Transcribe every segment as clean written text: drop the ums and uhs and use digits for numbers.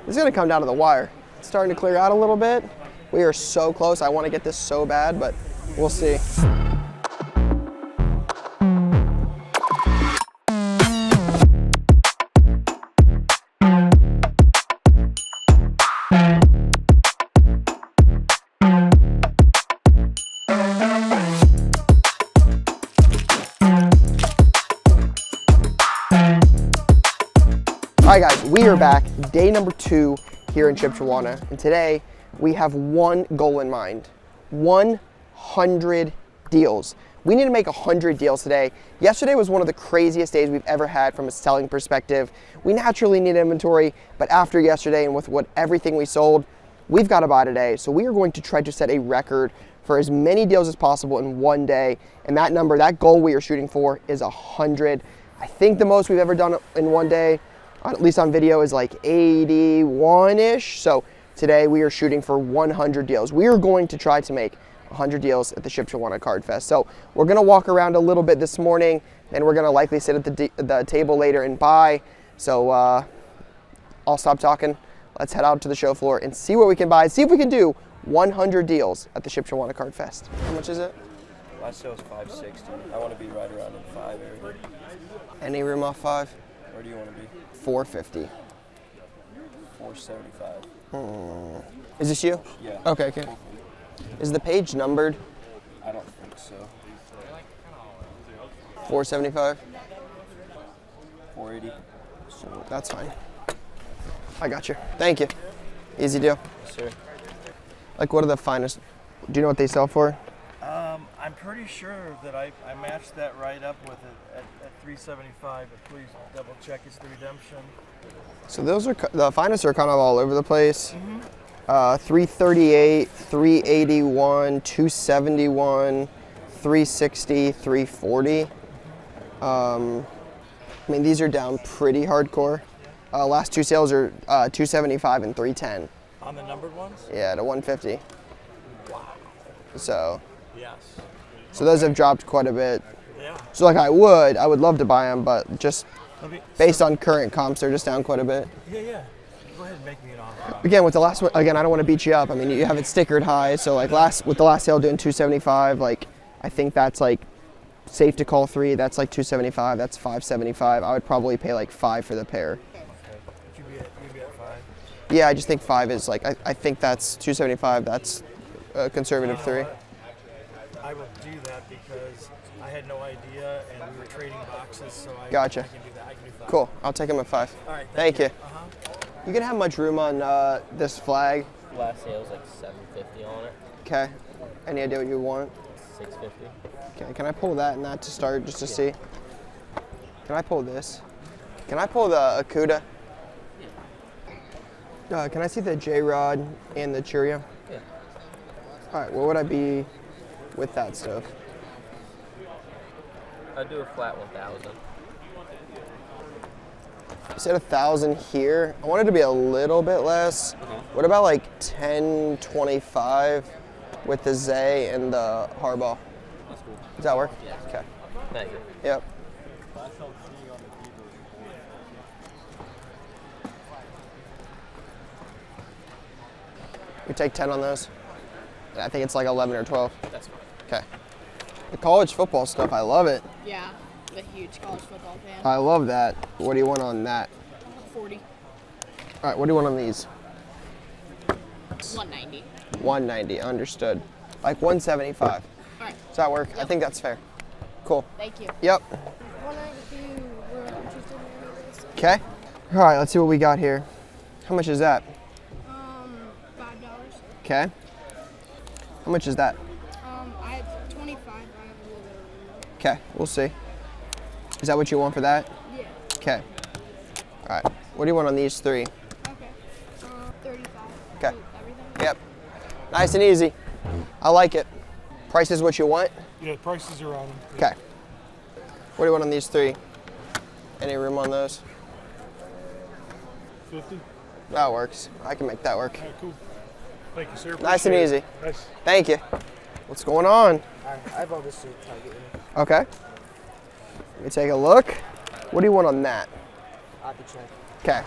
This is gonna come down to the wire. It's starting to clear out a little bit. We are so close. I wanna get this so bad, but we'll see. All right, guys, we are back, day number 2 here in Shipshewana, and today we have one goal in mind: 100 deals. We need to make 100 deals today. Yesterday was one of the craziest days we've ever had from a selling perspective. We naturally need inventory, but after yesterday and with everything we sold, we've got to buy today. So we are going to try to set a record for as many deals as possible in one day, and that number, that goal we are shooting for is 100. I think the most we've ever done in one day, at least on video, is like 81-ish. So today we are shooting for 100 deals. We are going to try to make 100 deals at the Shipshewana Card Fest. So we're gonna walk around a little bit this morning, and we're gonna likely sit at the table later and buy. So I'll stop talking. Let's head out to the show floor and see what we can buy. See if we can do 100 deals at the Shipshewana Card Fest. How much is it? Last sale was $560. I want to be right around in 5 area. Any room off 5? Where do you want to be? 450. 475. Is this you? Yeah. Okay, okay. Is the page numbered? I don't think so. 475? 480. So that's fine. I got you. Thank you. Easy deal. Yes, sir. Like, what are the finest? Do you know what they sell for? I'm pretty sure that I matched that right up with it at 375, but please double check it's the redemption. So those are, the finest are kind of all over the place. 338, 381, 271, 360, 340. I mean, these are down pretty hardcore. Last 2 sales are 275 and 310. On the numbered ones? Yeah, to 150. Wow. So. Yes. So those have dropped quite a bit. Yeah. So like I would love to buy them, but just based on current comps, they're just down quite a bit. Yeah. Go ahead and make me an offer. Again, with the last one, again, I don't want to beat you up. I mean, you have it stickered high, so like with the last sale doing 275, like I think that's like safe to call 3. That's like 275. That's 575. I would probably pay like 5 for the pair. Okay. You'd be at 5. Yeah, I just think 5 is like I think that's 275. That's a conservative 3. I will do that because I had no idea, and we were trading boxes, so Gotcha. I can do that. I can do 5. Cool. I'll take them at 5. All right. Thank you. You gonna have much room on this flag? Last sale was like $750 on it. Okay. Any idea what you want? $650. Okay. Can I pull that and that to start, just to see? Can I pull this? Can I pull the Akuda? Can I see the J-Rod and the Cheerio? Yeah. All right. What would I be with that stuff? I'd do a flat 1,000. You said 1,000 here. I want it to be a little bit less. What about like 1025 with the Zay and the Hardball? That's cool. Does that work? Yeah. Okay. Thank you. Yep. We take 10 on those. I think it's like 11 or 12. That's fine. Okay. The college football stuff, I love it. Yeah, I'm a huge college football fan. I love that. What do you want on that? 40. All right, what do you want on these? 190. 190, understood. Like 175. All right. Does that work? Yep. I think that's fair. Cool. Thank you. Yep. 192. We're interested in any of this. Okay. All right, let's see what we got here. How much is that? $5. Okay. How much is that? I have 25. I have a little bit of room. Okay, we'll see. Is that what you want for that? Yeah. Okay. All right. What do you want on these 3? Okay. 35. Okay. Everything? Yep. Nice and easy. I like it. Price is what you want? Yeah, prices are on. Okay. What do you want on these 3? Any room on those? 50. That works. I can make that work. All right, cool. Thank you, sir. Nice and easy. Nice. Thank you. What's going on? I have all this suit Target. Okay. Let me take a look. What do you want on that? I'll have to check. Okay.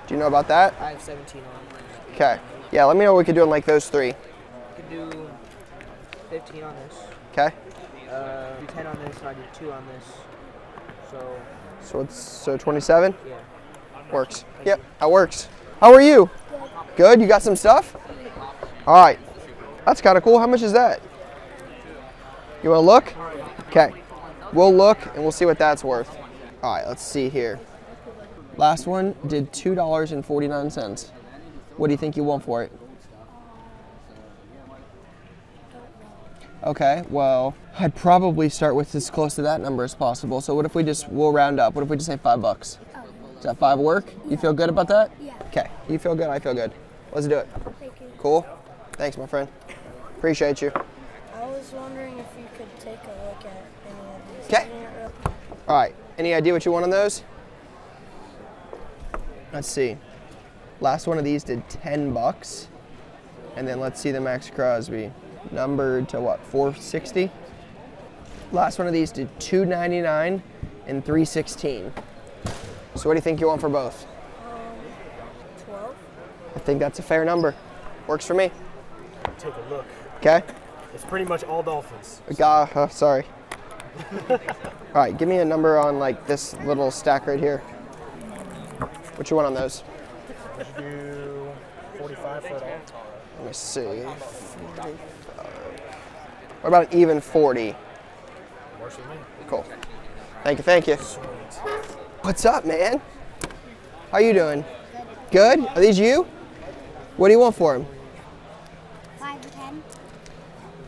Do you know about that? I have 17 on. Okay. Yeah, let me know what we could do on like those 3. Could do 15 on this. Okay. Do 10 on this, and I do 2 on this. So So 27? yeah. Works. Yep, that works. How are you? Good. You got some stuff? All right. That's kind of cool. How much is that? You want to look? Okay. We'll look and we'll see what that's worth. All right, let's see here. Last one did $2.49. What do you think you want for it? Okay, well, I'd probably start with as close to that number as possible. So what if we'll round up. What if we just say $5? Does that 5 work? You feel good about that? Yeah. Okay, you feel good, I feel good. Let's do it. Thank you. Cool? Thanks, my friend. Appreciate you. I was wondering if you could take a look at any of these. Okay. All right, any idea what you want on those? Let's see. Last one of these did $10. And then let's see the Max Crosby. Numbered to what, 460? Last one of these did $2.99 and $3.16. So what do you think you want for both? 12. I think that's a fair number. Works for me. Take a look. Okay? It's pretty much all Dolphins. Sorry. All right, give me a number on like this little stack right here. What you want on those? Would you do 45 for it all? Let me see. What about an even 40? Works with me. Cool. Thank you, thank you. What's up, man? How you doing? Good? Are these you? What do you want for them? 5 to 10.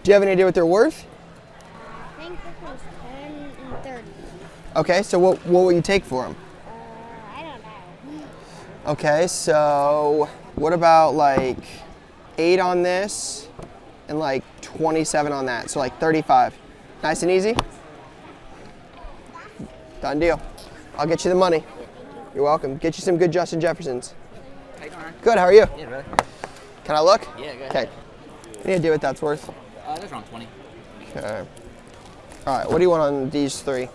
Do you have any idea what they're worth? I think this was 10 and 30. Okay, so what will you take for them? I don't know. Okay, so what about like 8 on this and like 27 on that, so like 35. Nice and easy? Done deal. I'll get you the money. You're welcome. Get you some good Justin Jeffersons. How you doing? Good, how are you? Yeah, brother. Can I look? Yeah, good. Okay. Any idea what that's worth? That's around 20. Okay. All right, what do you want on these 3?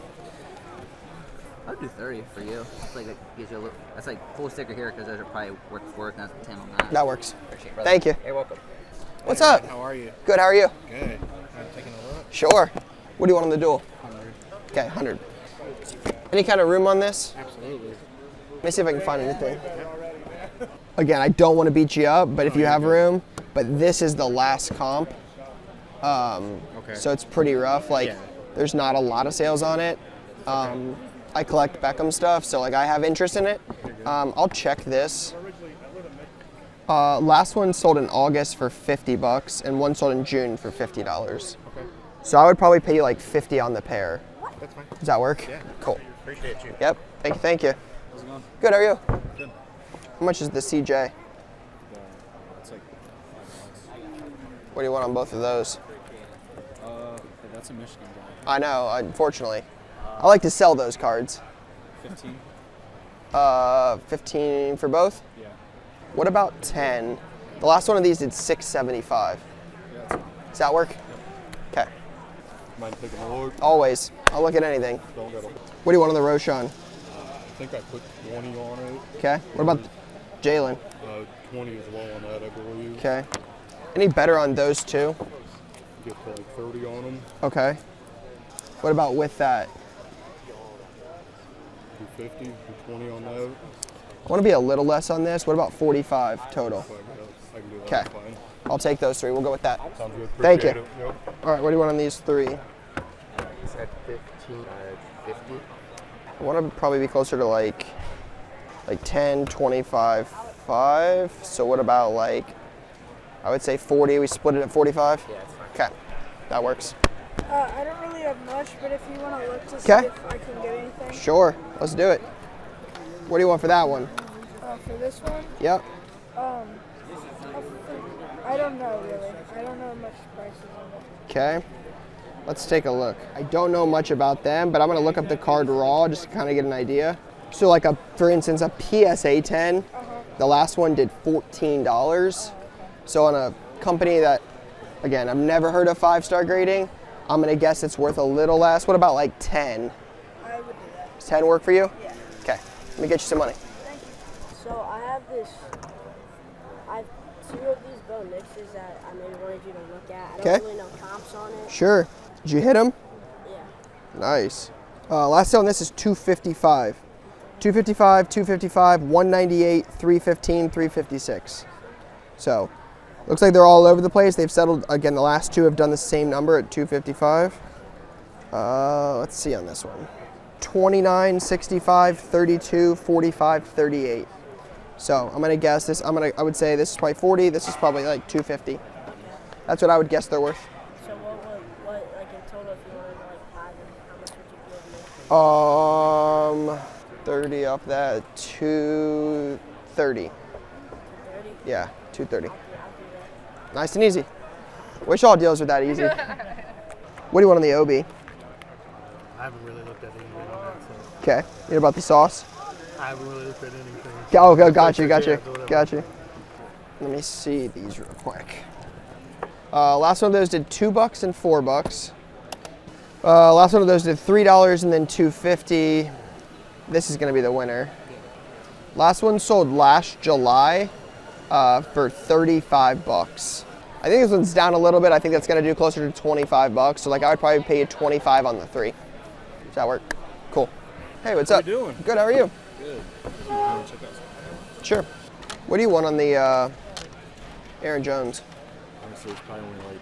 I'll do 30 for you. It's like that gives you a little. That's like full sticker here because those are probably worth 4, and that's 10 on that. That works. Appreciate it, brother. Thank you. You're welcome. What's up? How are you? Good, how are you? Good. I'm taking a look. Sure. What do you want on the dual? 100. Okay, 100. Any kind of room on this? Absolutely. Let me see if I can find anything. Again, I don't want to beat you up, but if you have room, but this is the last comp. Okay. So it's pretty rough. Like, Yeah. there's not a lot of sales on it. I collect Beckham stuff, so like I have interest in it. I'll check this. Last one sold in August for $50, and one sold in June for $50. Okay. So I would probably pay you like 50 on the pair. That's fine. Does that work? Yeah. Cool. Appreciate you. Yep. Thank you. Thank you. How's it going? Good. How are you? Good. How much is the CJ? It's like What do you want on both of those? that's a Michigan guy. I know. Unfortunately, I like to sell those cards. 15. 15 for both. Yeah. What about 10? The last one of these did $675. Yeah, that's fine. Does that work? Okay. Mind taking a look? Always. I'll look at anything. Don't get them. What do you want on the Roshan? I think I put 20 on it. Okay. What about Jalen? 20 as well on that, I believe. Okay. Any better on those two? Get to like 30 on them. Okay. What about with that? Do 50, do 20 on that. I want to be a little less on this. What about 45 total? If I can do that. Okay. Fine. I'll take those 3. We'll go with that. Sounds good. Thank you. Appreciate it. Yep. All right. What do you want on these 3? At 15, 50. I want to probably be closer to like 10, 25, 5. So what about like, I would say 40. We split it at 45? Yeah, it's fine. Okay. That works. I don't really have much, but if you want to look to see Okay. if I can get anything. Sure. Let's do it. What do you want for that one? For this one, Yep. I don't know really. I don't know much prices on it. Okay. Let's take a look. I don't know much about them, but I'm going to look up the card raw just to kind of get an idea. So like for instance, a PSA 10, the last one did $14. So on a company that, again, I've never heard of 5-star grading, I'm going to guess it's worth a little less. What about like 10? I would do that. Does 10 work for you? Yeah. Okay. Let me get you some money. Thank you. So I have this. I have 2 of these Bo Nixes that I maybe wanted you to look at. I don't Okay. really know comps on it. Sure. Did you hit them? Yeah. Nice. Last sale on this is 255. 255, 255, 198, 315, 356. So, looks like they're all over the place. They've settled, again, the last 2 have done the same number at 255. Let's see on this one. 29, 65, 32, 45, 38. So, I'm gonna guess this, I would say this is probably 40, this is probably like 250. That's what I would guess they're worth. So what like in total, if you wanted to like buy them, how much would you give me? 30 off that, 230. 30? Yeah, 230. I'll do that. Nice and easy. Wish all deals were that easy. What do you want on the OB? I haven't really looked at anything on that, so Okay. You know about the sauce? I haven't really looked at anything. Oh, got you. Yeah, whatever. Got you. Let me see these real quick. Last one of those did $2 and $4. Last one of those did $3 and then $2.50. This is gonna be the winner. Last one sold last July for $35. I think this one's down a little bit. I think that's gonna do closer to $25. So like I would probably pay you 25 on the 3. Does that work? Cool. Hey, what's up? you doing? Good. How are you? Good. Sure. What do you want on the Aaron Jones? Honestly, it's probably only like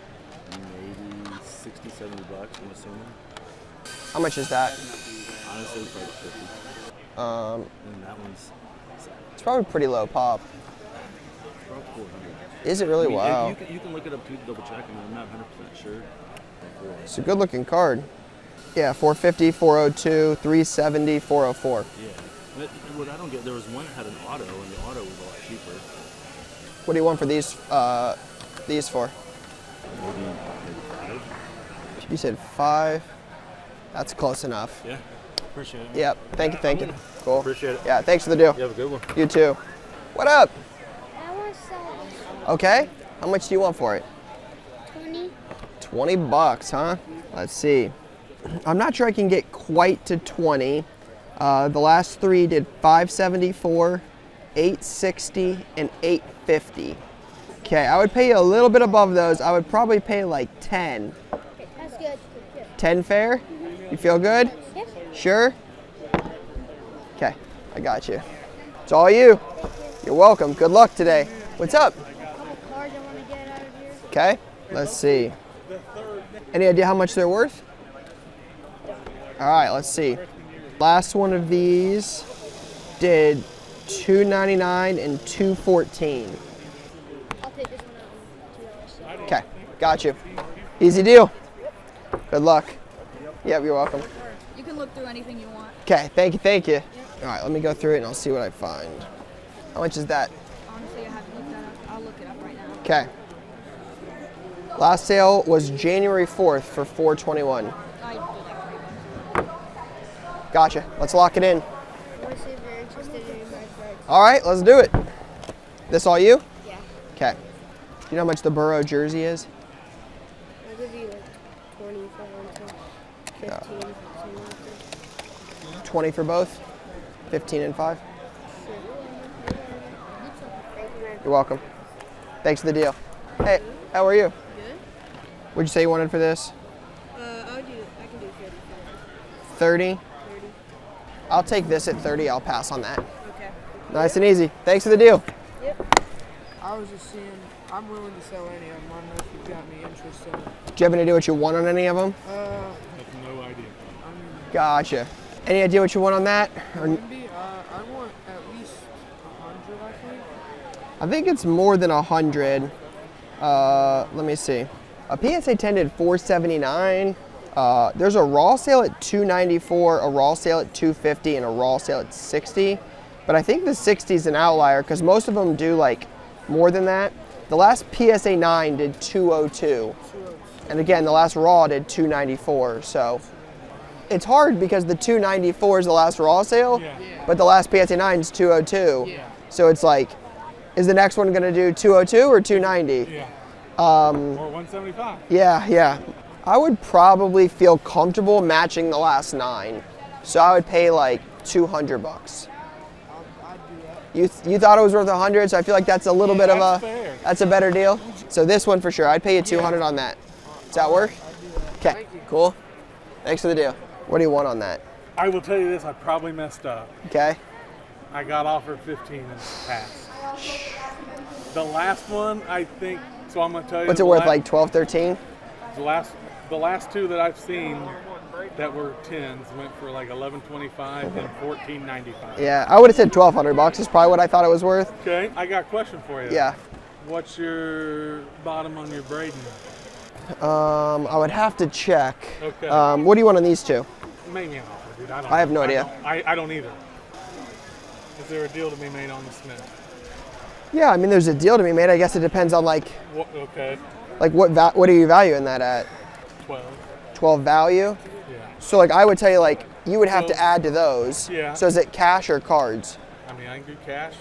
maybe 60, 70 bucks, I'm assuming. How much is that? Honestly, it's like 50. Um, And that one's it's probably pretty low pop. about 400. Is it really? I mean, Wow. You can look it up too, double check, and I'm not 100% sure. It's a good looking card. Yeah, 450, 402, 370, 404. Yeah. But what I don't get, there was one that had an auto, and the auto was a lot cheaper. What do you want for these for? Maybe 5. You said 5. That's close enough. Yeah. Appreciate it. Yep. Thank you. Cool. Appreciate it. Yeah, thanks for the deal. You have a good one. You too. What up? I want to sell this. Okay. How much do you want for it? 20. $20, huh? Let's see. I'm not sure I can get quite to 20. The last 3 did 574, 860, and 850. Okay, I would pay you a little bit above those. I would probably pay like 10. Okay, that's good. 10 fair? You feel good? Yep. Sure? Okay, I got you. It's all you. You're welcome. Good luck today. What's up? Couple cards I want to get out of here. Okay, let's see. Any idea how much they're worth? All right, let's see. Last one of these did $2.99 and $2.14. I'll take this one out. $2. Okay, got you. Easy deal. Good luck. Yep, you're welcome. You can look through anything you want. Okay, thank you. All right, let me go through it and I'll see what I find. How much is that? Honestly, I haven't looked that up. I'll look it up right now. Okay. Last sale was January 4th for $4.21. I do that for you. Gotcha. Let's lock it in. I want to see if you're interested in my cards. All right, let's do it. This all you? Yeah. Okay. You know how much the Burrow jersey is? I'll give you like 20 for one, too. 15, something like that. 20 for both? 15 and 5? Thank you, man. You're welcome. Thanks for the deal. Hey, how are you? Good. What'd you say you wanted for this? I can do 35. 30? 30. I'll take this at 30. I'll pass on that. Okay. Nice and easy. Thanks for the deal. I was just seeing, I'm willing to sell any of them. I don't know if you've got any interest in it. Do you have any idea what you want on any of them? I have no idea. Gotcha. Any idea what you want on that? Or, Maybe, I want at least 100, I think. I think it's more than 100. Let me see. A PSA 10 did 479. There's a raw sale at 294, a raw sale at 250, and a raw sale at 60. But I think the 60 is an outlier because most of them do like more than that. The last PSA 9 did 202. And again, the last raw did 294. So it's hard because the 294 is the last raw sale, but the last PSA 9 is 202. So it's like, is the next one going to do 202 or 290? Or 175. Yeah. I would probably feel comfortable matching the last 9. So I would pay like $200. I'd do that. You thought it was worth 100, so I feel like that's a little bit of a fair. that's a better deal. So this one for sure, I'd pay you 200 on that. Does that work? Okay, cool. Thanks for the deal. What do you want on that? I will tell you this, I probably messed up. Okay. I got offered 15 and passed. The last one, I think, so I'm going to tell you. What's it worth, like 12, 13? The last two that I've seen that were 10s went for like $11.25 and $14.95. Yeah, I would have said 1,200 bucks is probably what I thought it was worth. Okay, I got a question for you. Yeah. What's your bottom on your Braden? I would have to check. Okay. What do you want on these two? Make me an offer, dude. I have no idea. I don't either. Is there a deal to be made on the Smith? Yeah, I mean, there's a deal to be made. I guess it depends on like Okay. like what are you valuing that at? 12. 12 value. Yeah. So like I would tell you like you would have to add to those. Yeah. So is it cash or cards? I mean, I can do cash.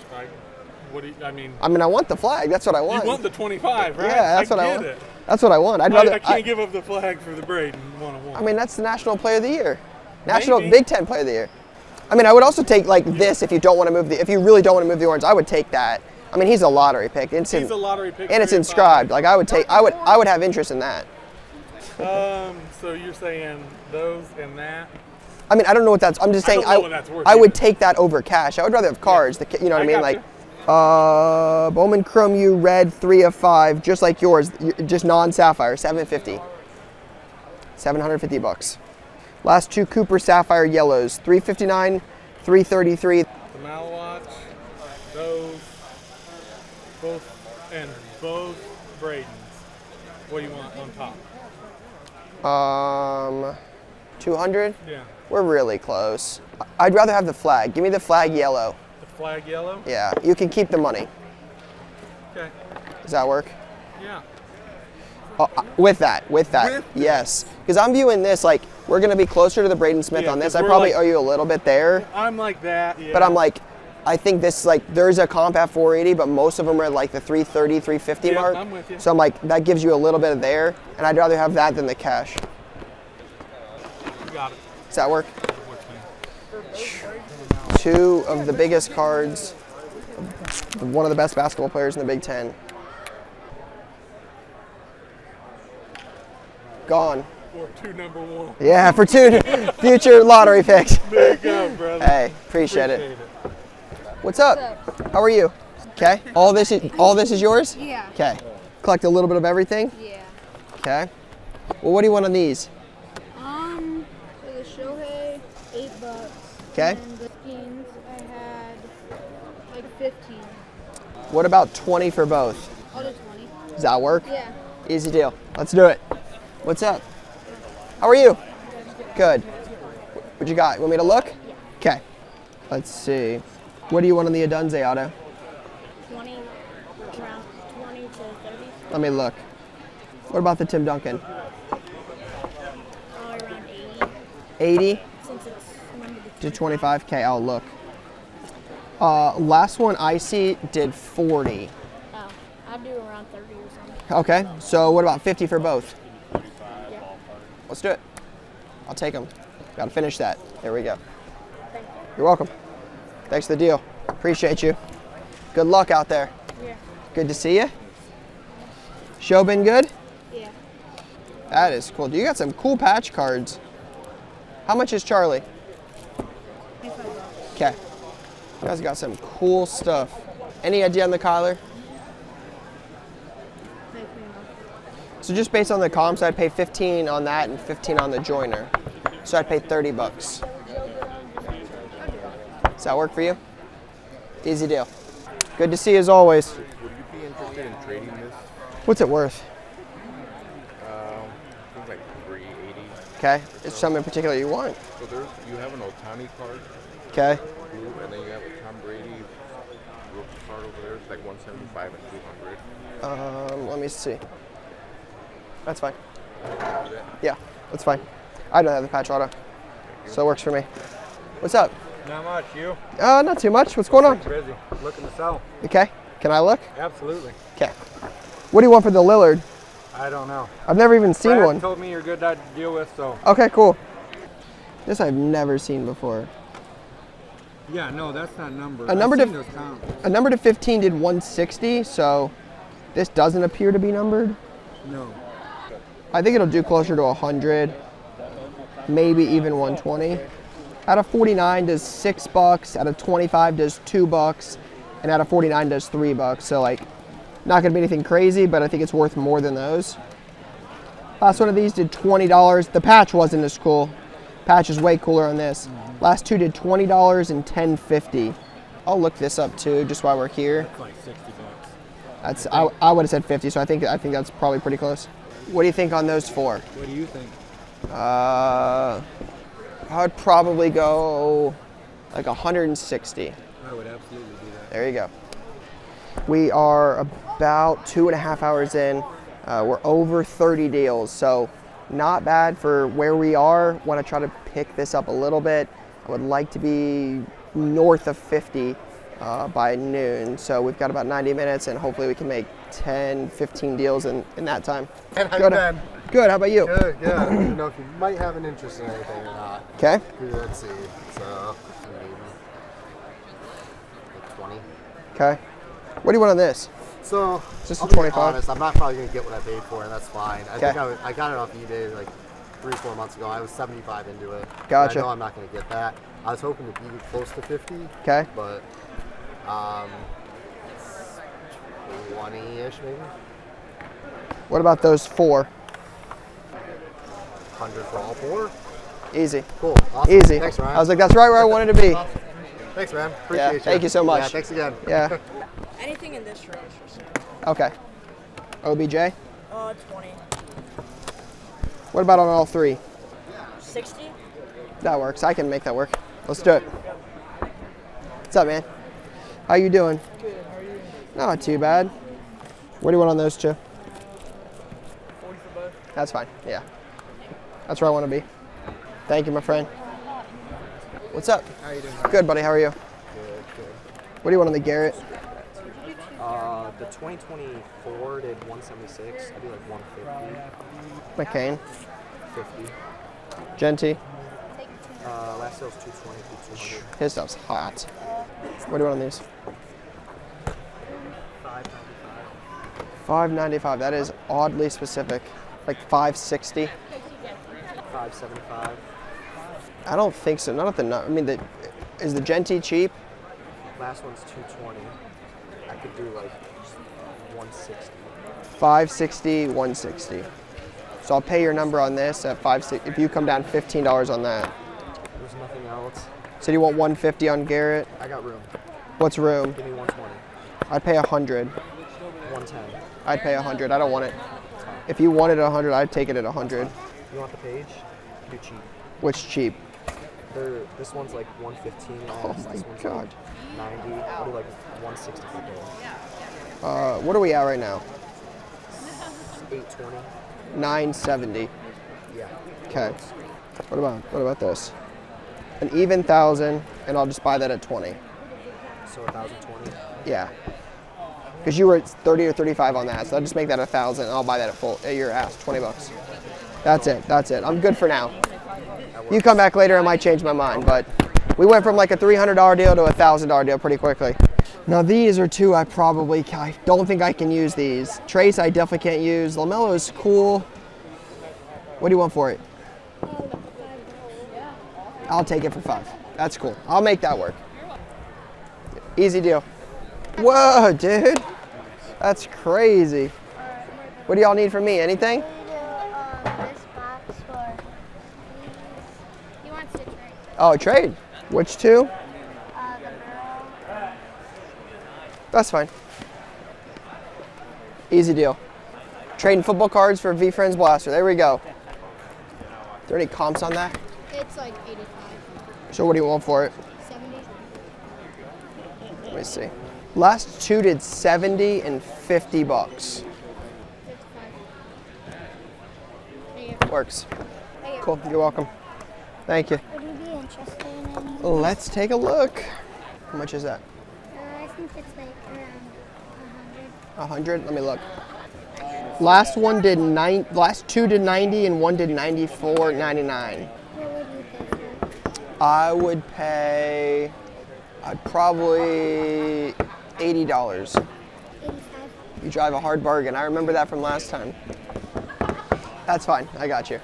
What do you, I mean? I mean, I want the flag. That's what I want. You want the 25, right? Yeah, that's what I want. It. That's what I want. I'd rather. I can't give up the flag for the Braden one-on-one. I mean, that's the National Player of the Year, National Maybe. Big Ten Player of the Year. I mean, I would also take like this if you don't want to move if you really don't want to move the orange. I would take that. I mean, he's a lottery pick. He's a lottery pick. and it's inscribed. Like I would have interest in that. So you're saying those and that? I mean, I don't know what that's. I'm just saying I don't know what that's worth I would either. take that over cash. I would rather have cards. You know what I mean? got Like, you. Bowman Chrome U Red 3 of 5, just like yours, just non-sapphire, 750. 750 bucks. Last two Cooper Sapphire yellows, 359, 333. The Malwatch, those, both Bradens. What do you want on top? 200. Yeah. We're really close. I'd rather have the flag. Give me the flag yellow. The flag yellow? Yeah, you can keep the money. Okay. Does that work? Yeah. With that, yes. Because I'm viewing this like we're gonna be closer to the Braden Smith Yeah, on this. 'cause I we're probably like- owe you a little bit there, I'm like that, yeah. but I'm like, I think this like there's a comp at 480, but most of them are like the 330, 350 Yeah, mark. I'm with you. So I'm like that gives you a little bit of there, and I'd rather have that than the cash. Got it. Does that work? Which one? Two of the biggest cards, one of the best basketball players in the Big Ten. Gone. Or two number one. Yeah, for two future lottery picks. There you go, brother. Hey, appreciate it. What's up? How are you? Okay. All this is yours? Yeah. Okay. Collect a little bit of everything? Yeah. Okay. Well, what do you want on these? For the Shohei, $8. Okay. And the skins, I had like 15. What about 20 for both? I'll do 20. Does that work? Yeah. Easy deal. Let's do it. What's up? How are you? Good. What you got? You want me to look? Okay. Let's see. What do you want on the Adunze auto? 20, around 20 to 30. Let me look. What about the Tim Duncan? Probably around 80. 80 Since it's limited to 25? Okay, I'll look. Last one I see did 40. Oh, I'd do around 30 or something. Okay, so what about 50 for both? Yeah. Let's do it. I'll take them. Got to finish that. There we go. Thank you. You're welcome. Thanks for the deal. Appreciate you. Good luck out there. Yeah. Good to see you. Show been good? Yeah. That is cool. You got some cool patch cards. How much is Charlie? Okay. You guys got some cool stuff. Any idea on the Kyler? So just based on the comps, I'd pay 15 on that and 15 on the joiner. So I'd pay 30 bucks. Does that work for you? Easy deal. Good to see you as always. Would you be interested in trading this? What's it worth? I think like 380. Okay. Is something in particular you want? So you have an Otani card, Okay. blue, and then you have a Tom Brady rookie card over there. It's like 175 and 200. Let me see. That's fine. Yeah, that's fine. I don't have the patch auto, so it works for me. What's up? Not much. You? Not too much. What's going on? Busy. Looking to sell. Okay. Can I look? Absolutely. Okay. What do you want for the Lillard? I don't know. I've never even seen Brad one. told me you're good to deal with, so. Okay, cool. This I've never seen before. Yeah, no, that's not numbered. A number I've to seen those counts. a number to 15 did 160, so this doesn't appear to be numbered. No. I think it'll do closer to 100, maybe even 120. Out of 49 does $6, out of 25 does $2, and out of 49 does $3. So like, not gonna be anything crazy, but I think it's worth more than those. Last one of these did $20. The patch wasn't as cool. Patch is way cooler on this. Last two did $20 and $10.50. I'll look this up too, just while we're here. It's like $60. That's I would have said 50, so I think that's probably pretty close. What do you think on those four? What do you think? I would probably go like 160. I would absolutely do that. There you go. We are about 2.5 hours in. We're over 30 deals, so not bad for where we are. Want to try to pick this up a little bit. I would like to be north of 50 by noon. So we've got about 90 minutes, and hopefully we can make 10, 15 deals in that time. And how you been? Good, how about you? Good, yeah. I don't know if you might have an interest in anything or not. Okay. Let's see. So, maybe like 20. Okay. What do you want on this? So, Just I'll a be 25? honest, I'm not probably going to get what I paid for, and that's fine. I Okay. think I got it off eBay like 3-4 months ago. I was 75 into it. Gotcha. I know I'm not going to get that. I was hoping to be close to 50. Okay. But 20-ish maybe. What about those four? 100 for all four. Easy. Cool. Awesome. Easy. Thanks, Ryan. I was like, that's right where I wanted to be. Thanks, man. Appreciate Yeah, you. thank you so much. Yeah, thanks again. Yeah. Anything in this range for sale. Okay. OBJ? 20. What about on all three? 60? That works. I can make that work. Let's do it. What's up, man? How you doing? Good. How are you? Not too bad. What do you want on those two? 40 for both. That's fine. Yeah. That's where I want to be. Thank you, my friend. What's up? How you doing? Good, buddy. How are you? Good, good. What do you want on the Garrett? The 2024 did 176. I do like 150. McCain. 50. Genty. Last sale was 220 through 200. His stuff's hot. What do you want on these? 595. That is oddly specific. Like 560. 575. I don't think so. Not at the. I mean, is the Genty cheap? Last one's 220. I could do like 160. 560, 160. So I'll pay your number on this at 560. If you come down $15 on that. There's nothing else. So do you want 150 on Garrett? I got room. What's room? Give me 120. I'd pay 100. 110. I'd pay 100. I don't want it. If you wanted 100, I'd take it at 100. You want the page? Too cheap. Which cheap? This one's like 115. Oh This my one's God. Like 90. I'll do like 160 for both. What are we at right now? 820. 970. Yeah. Okay. What about this? An even 1,000, and I'll just buy that at 20. So 1,020. Yeah. Because you were at 30 or 35 on that, so I'll just make that 1,000, and I'll buy that at your ass, $20. That's it. That's it. I'm good for now. You come back later, I might change my mind, but we went from like a $300 deal to a $1,000 deal pretty quickly. Now these are two I don't think I can use these. Trace I definitely can't use. LaMelo is cool. What do you want for it? I'll take it for 5. That's cool. I'll make that work. Easy deal. Whoa, dude. That's crazy. What do y'all need from me? Anything? This box for. He wants to trade. Oh, trade. Which two? The girl. That's fine. Easy deal. Trading football cards for V-Friends Blaster. There we go. Are there any comps on that? It's like 85. So what do you want for it? 70. Let me see. Last two did 70 and $50. 55. There you go. Works. Cool. You're welcome. Thank you. Would you be interested in any? Let's take a look. How much is that? I think it's like around 100? 100. Let me look. Last two did 90 and one did 94.99. What would you pay for it? I would pay I'd probably $80. You drive a hard bargain. I remember that from last time. That's fine. I got you.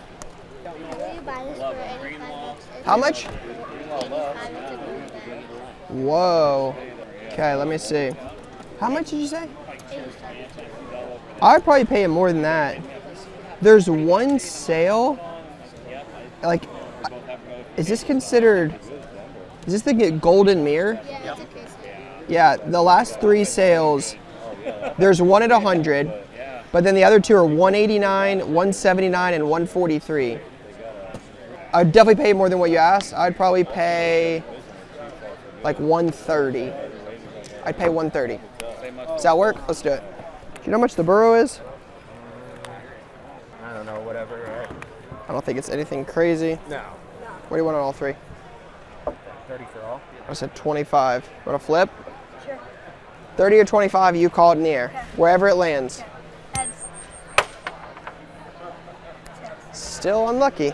Will you buy this for $85? How much? Whoa. Okay, let me see. How much did you say? I'd probably pay it more than that. There's one sale. Like, is this considered? Is this the golden mirror? Yeah, it's a case. Yeah, the last 3 sales. There's one at 100, but then the other 2 are 189, 179, and 143. I'd definitely pay more than what you asked. I'd probably pay like 130. I'd pay 130. Does that work? Let's do it. Do you know how much the burrow is? I don't know, whatever, right? I don't think it's anything crazy. No. What do you want on all 3? 30 for all? I said 25. Want to flip? Sure. 30 or 25, you call it in the air. Wherever it lands. Heads. Still unlucky.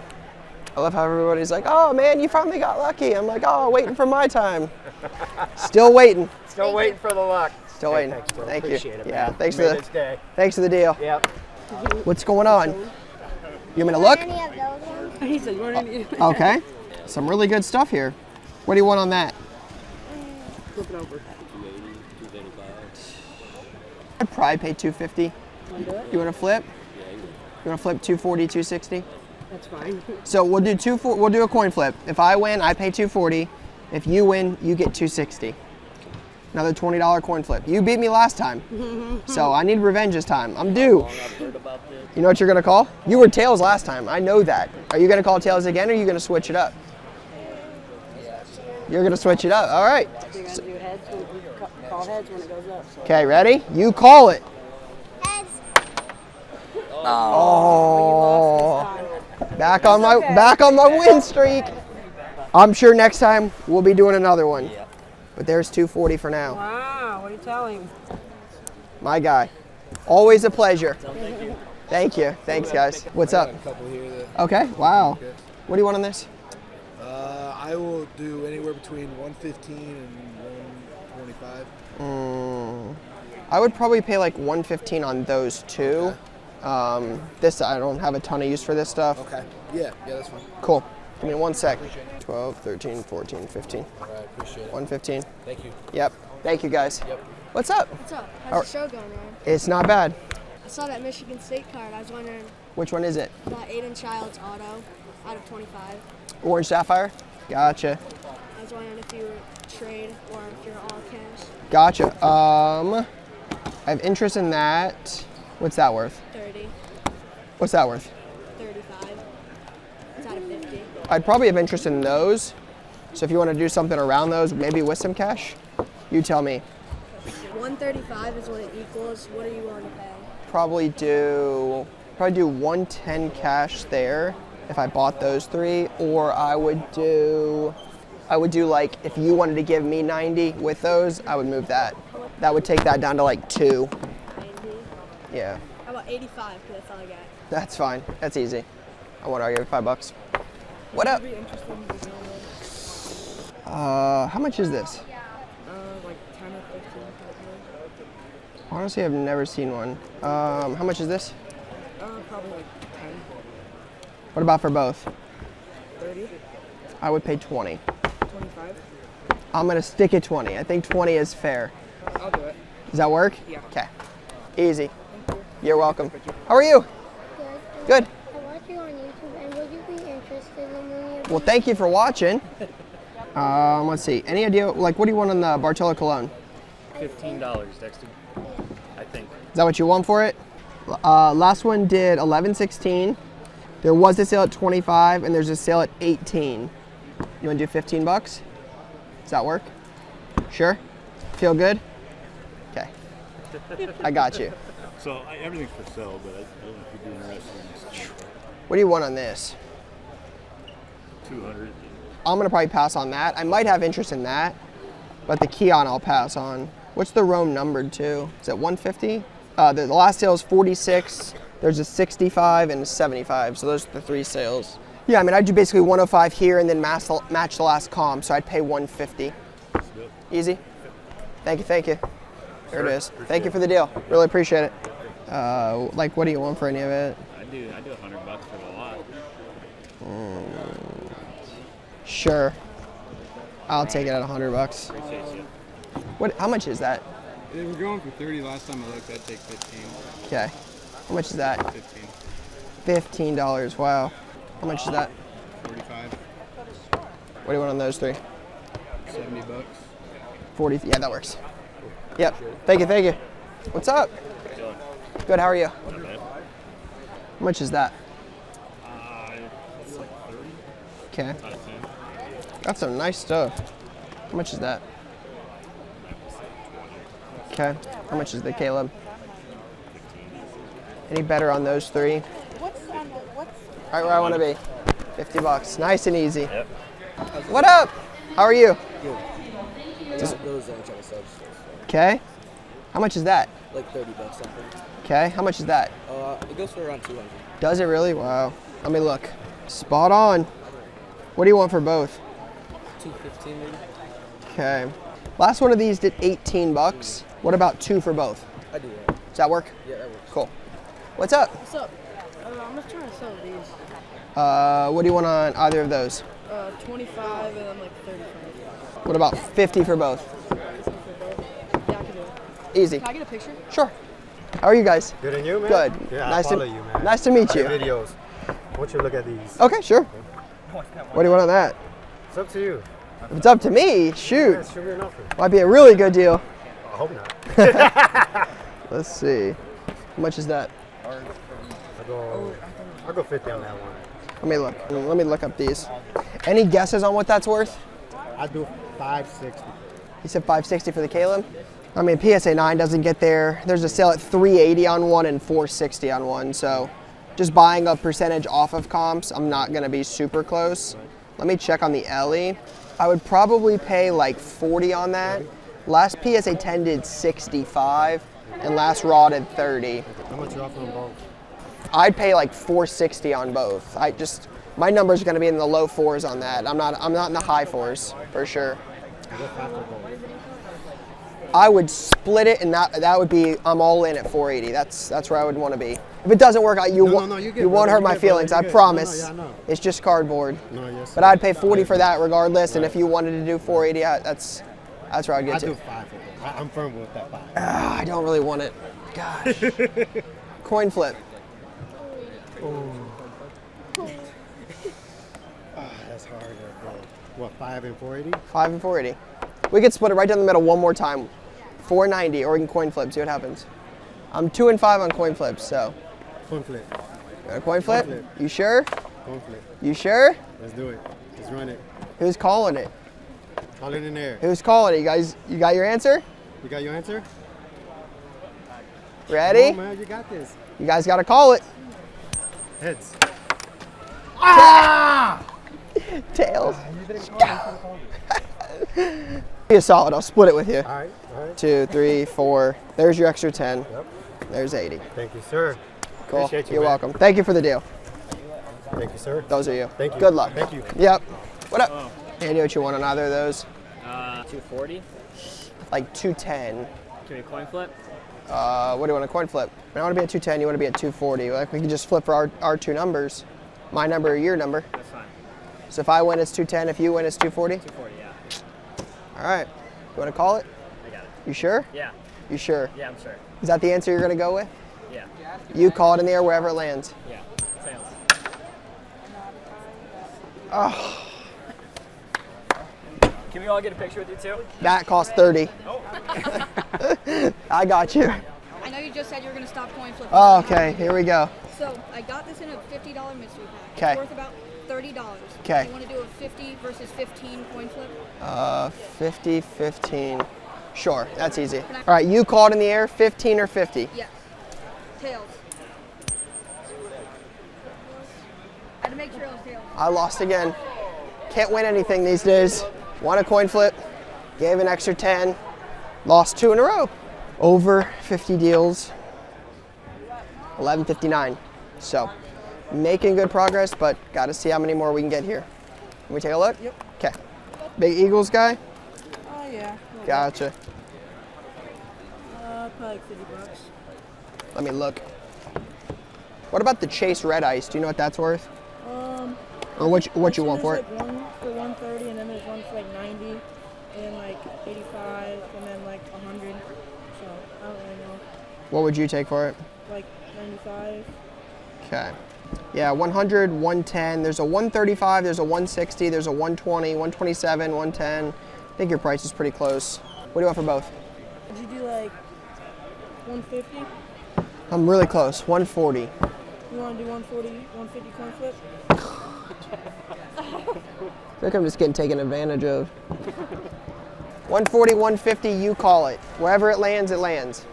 I love how everybody's like, oh man, you finally got lucky. I'm like, oh, waiting for my time. Still waiting. Still waiting for the luck. Still waiting. Thanks, bro. Thank Appreciate you. it, Yeah, man. thanks Made for this day. thanks for the deal. Yep. What's going on? You want me to look? Any of those ones? He said, "You want any?" Okay. Some really good stuff here. What do you want on that? Flip it over. I'd probably pay 250. You want to flip? You want to flip 240, 260? That's fine. So we'll do a coin flip. If I win, I pay 240. If you win, you get 260. Another $20 coin flip. You beat me last time, so I need revenge this time. I'm due. You know what you're gonna call? You were tails last time. I know that. Are you gonna call tails again, or are you gonna switch it up? You're gonna switch it up. All right. You gotta do heads when call heads when it goes up. Okay, ready? You call it. Heads. Oh. Back on my win streak. I'm sure next time we'll be doing another one. But there's 240 for now. Wow, what are you telling? My guy. Always a pleasure. Thank you. Thanks, guys. What's up? Okay. Wow. What do you want on this? I will do anywhere between 115 and 125. I would probably pay like 115 on those 2. This, I don't have a ton of use for this stuff. Okay. Yeah, that's fine. Cool. Give me 1 sec. 12, 13, 14, 15. All right, appreciate it. 115. Thank you. Yep. Thank you, guys. Yep. What's up? What's up? How's the show going, Ryan? It's not bad. I saw that Michigan State card. I was wondering Which one is it? about Aiden Childs auto out of 25. Orange Sapphire? Gotcha. I was wondering if you were trade or if you're all cash. Gotcha. I have interest in that. What's that worth? 30, What's that worth? 35. It's out of 50. I'd probably have interest in those. So if you want to do something around those, maybe with some cash, you tell me. 135 is what it equals. What are you willing to pay? Probably do 110 cash there if I bought those 3, or I would do like, if you wanted to give me 90 with those, I would move that. That would take that down to like 2. 90. Yeah, How about 85? Because that's all I got. that's fine. That's easy. I won't argue with $5. What up? How much is this? Like 10 or 15. Honestly, I've never seen one. How much is this? Probably like 10. What about for both? 30. I would pay 20. 25. I'm gonna stick at 20. I think 20 is fair. I'll do it. Does that work? Yeah. Okay. Easy. You're welcome. How are you? Good. I watch you on YouTube, and would you be interested in any of Well, thank you for watching. Let's see. Any idea, like, what do you want on the Bartolo Cologne? $15, Dexter. I think. Is that what you want for it? Last one did 11.16. There was a sale at 25, and there's a sale at 18. You want to do 15 bucks? Does that work? Sure? Feel good? Okay. I got you. So everything's for sale, but I don't know if you'd be interested in this. What do you want on this? 200. I'm gonna probably pass on that. I might have interest in that, but the Keon I'll pass on. What's the Rome numbered to? Is it 150? The last sale is 46. There's a 65 and a 75. So those are the 3 sales. Yeah, I mean, I'd do basically 105 here and then match the last comp. So I'd pay 150. Easy. Thank you, thank you. There it is. Thank you for the deal. Really appreciate it. Like, what do you want for any of it? I do $100 for the lot. Sure. I'll take it at $100. Appreciate you. What? How much is that? They were going for 30 last time I looked. I'd take 15. Okay. How much is that? 15. $15. Wow. How much is that? 45. What do you want on those three? $70. 40. Yeah, that works. Yep. Thank you, thank you. What's up? Good, how are you? How much is that? It's like 30. Okay. Out of 10. Got some nice stuff. How much is that? Okay. How much is the Caleb? Any better on those three? Right where I want to be. $50. Nice and easy. Yep. What up? How are you? Good. Those trying to sell. Okay. How much is that? Like $30 something. Okay. How much is that? It goes for around 200. Does it really? Wow. Let me look. Spot on. What do you want for both? 215 maybe. Okay. Last one of these did $18. What about two for both? I do that. Does that work? Yeah, that works. Cool. What's up? What's up? I'm just trying to sell these. What do you want on either of those? 25 and then like 35. What about 50 for both? Yeah, I can do it. Easy. Can I get a picture? Sure. How are you guys? Good, and you, man? Good. Yeah, Nice I follow you, man. Nice to meet you. Videos. I want you to look at these. Okay, sure. What do you want on that? It's up to you. If it's up to me, shoot. Yeah, shoot me an offer. Might be a really good deal. I hope not. Let's see. How much is that? I'll go 50 on that one. Let me look up these. Any guesses on what that's worth? I'll do 560. You said 560 for the Caleb? I mean, PSA 9 doesn't get there. There's a sale at 380 on one and 460 on one. So just buying a percentage off of comps, I'm not going to be super close. Let me check on the Ellie. I would probably pay like 40 on that. Last PSA 10 did 65 and last Raw did 30. How much you offer on both? I'd pay like 460 on both. My number's going to be in the low fours on that. I'm not in the high fours for sure. I would split it, and that would be I'm all in at 480. That's where I would want to be. If it doesn't work out, you won't hurt my feelings. I promise. It's just cardboard. But I'd pay 40 for that regardless. And if you wanted to do 480, that's where I'd get to. I do 5. I'm firm with that 5. I don't really want it. Gosh. Coin flip. That's hard. What, 5 and 480? 5 and 480. We could split it right down the middle one more time. 490, or we can coin flip, see what happens. I'm 2 and 5 on coin flips, so. Coin flip. You got a coin flip? Coin flip. You sure? Coin flip. You sure? Let's do it. Just run it. Who's calling it? Call it in there. Who's calling it? You guys, you got your answer? You got your answer? Ready? Come on, man, you got this. You guys got to call it. Heads. Ah! Tails. Be a solid. I'll split it with you. All right. 2, 3, 4. There's your extra 10. Yep. There's 80. Thank you, sir. Cool. Appreciate you, You're man. welcome. Thank you for the deal. Thank you, sir. Those are you. Thank you. Good luck. Thank you. Yep. What up? Andy, what you want on either of those? 240. Like 210. Can we coin flip? What do you want to coin flip? I want to be at 210. You want to be at 240. Like we can just flip for our two numbers. My number or your number. That's fine. So if I win, it's 210. If you win, it's 240? 240, yeah. All right. You want to call it? I got it. You sure? Yeah. You sure? Yeah, I'm sure. Is that the answer you're going to go with? Yeah. You call it in the air wherever it lands. Yeah. Tails. Oh, Can we all get a picture with you too? that cost 30. I got you. I know you just said you were going to stop coin flipping. Oh, okay. Here we go. So I got this in a $50 mystery pack. Okay. It's worth about $30. Okay. You want to do a 50 versus 15 coin flip? 50, 15. Sure, that's easy. All right, you call it in the air, 15 or 50? Yes. Tails. I had to make sure it was tails. I lost again. Can't win anything these days. Won a coin flip, gave an extra 10, lost 2 in a row. Over 50 deals, 11.59. So, making good progress, but got to see how many more we can get here. Can we take a look? Yep. Okay. Big Eagles guy? Yeah. yeah. Gotcha. Probably like $50. Let me look. What about the Chase Red Ice? Do you know what that's worth? Or what you want for it? There's like one for 130, and then there's one for like 90, and then like 85, and then like 100. So I don't really know. What would you take for it? Like 95. Okay. Yeah, 100, 110. There's a 135, there's a 160, there's a 120, 127, 110. I think your price is pretty close. What do you want for both? Would you do like 150? I'm really close. 140. You want to do 140, 150 coin flip? I think I'm just getting taken advantage of. 140, 150, you call it. Wherever it lands, it lands.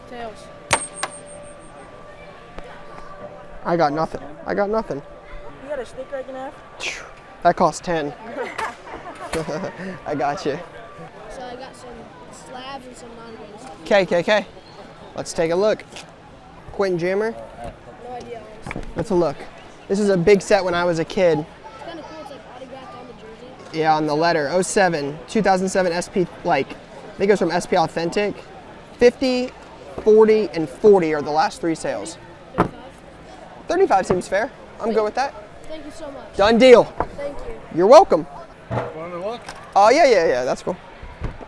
Tails. I got nothing. I got nothing. You got a stick I can have? That costs 10. I got you. So I got some slabs and some non-grain stuff. Okay. Let's take a look. Quentin Jammer. No idea, honestly. Let's look. This is a big set when I was a kid. It's kind of cool. It's like autographed on the jersey. Yeah, on the letter. 07, 2007 SP, like, I think it was from SP Authentic. 50, 40, and 40 are the last 3 sales. 35 seems fair. I'm good with that. Thank you so much. Done deal. Thank you. You're welcome. Want to look? Oh, yeah, that's cool.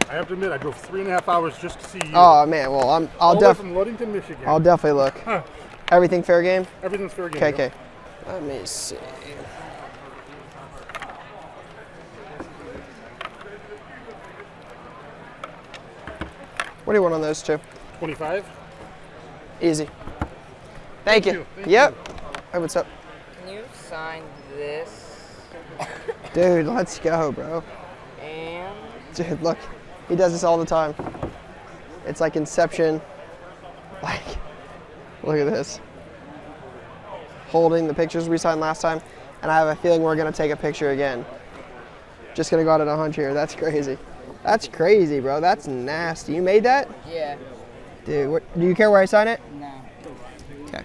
I have to admit, I drove 3.5 hours just to see you. Oh, man, well, I'll All the way from Ludington, Michigan. I'll definitely look. Huh. Everything fair game? Everything's fair game. Okay. Let me see. What do you want on those two? 25. Easy. Thank you. Yep. Hey, what's up? Can you sign this? Dude, let's go, bro. And Dude, look. He does this all the time. It's like Inception. Like, look at this. Holding the pictures we signed last time, and I have a feeling we're gonna take a picture again. Just gonna go out on a hunch here. That's crazy. That's crazy, bro. That's nasty. You made that? yeah. Dude, do you care where I sign it? No. Okay.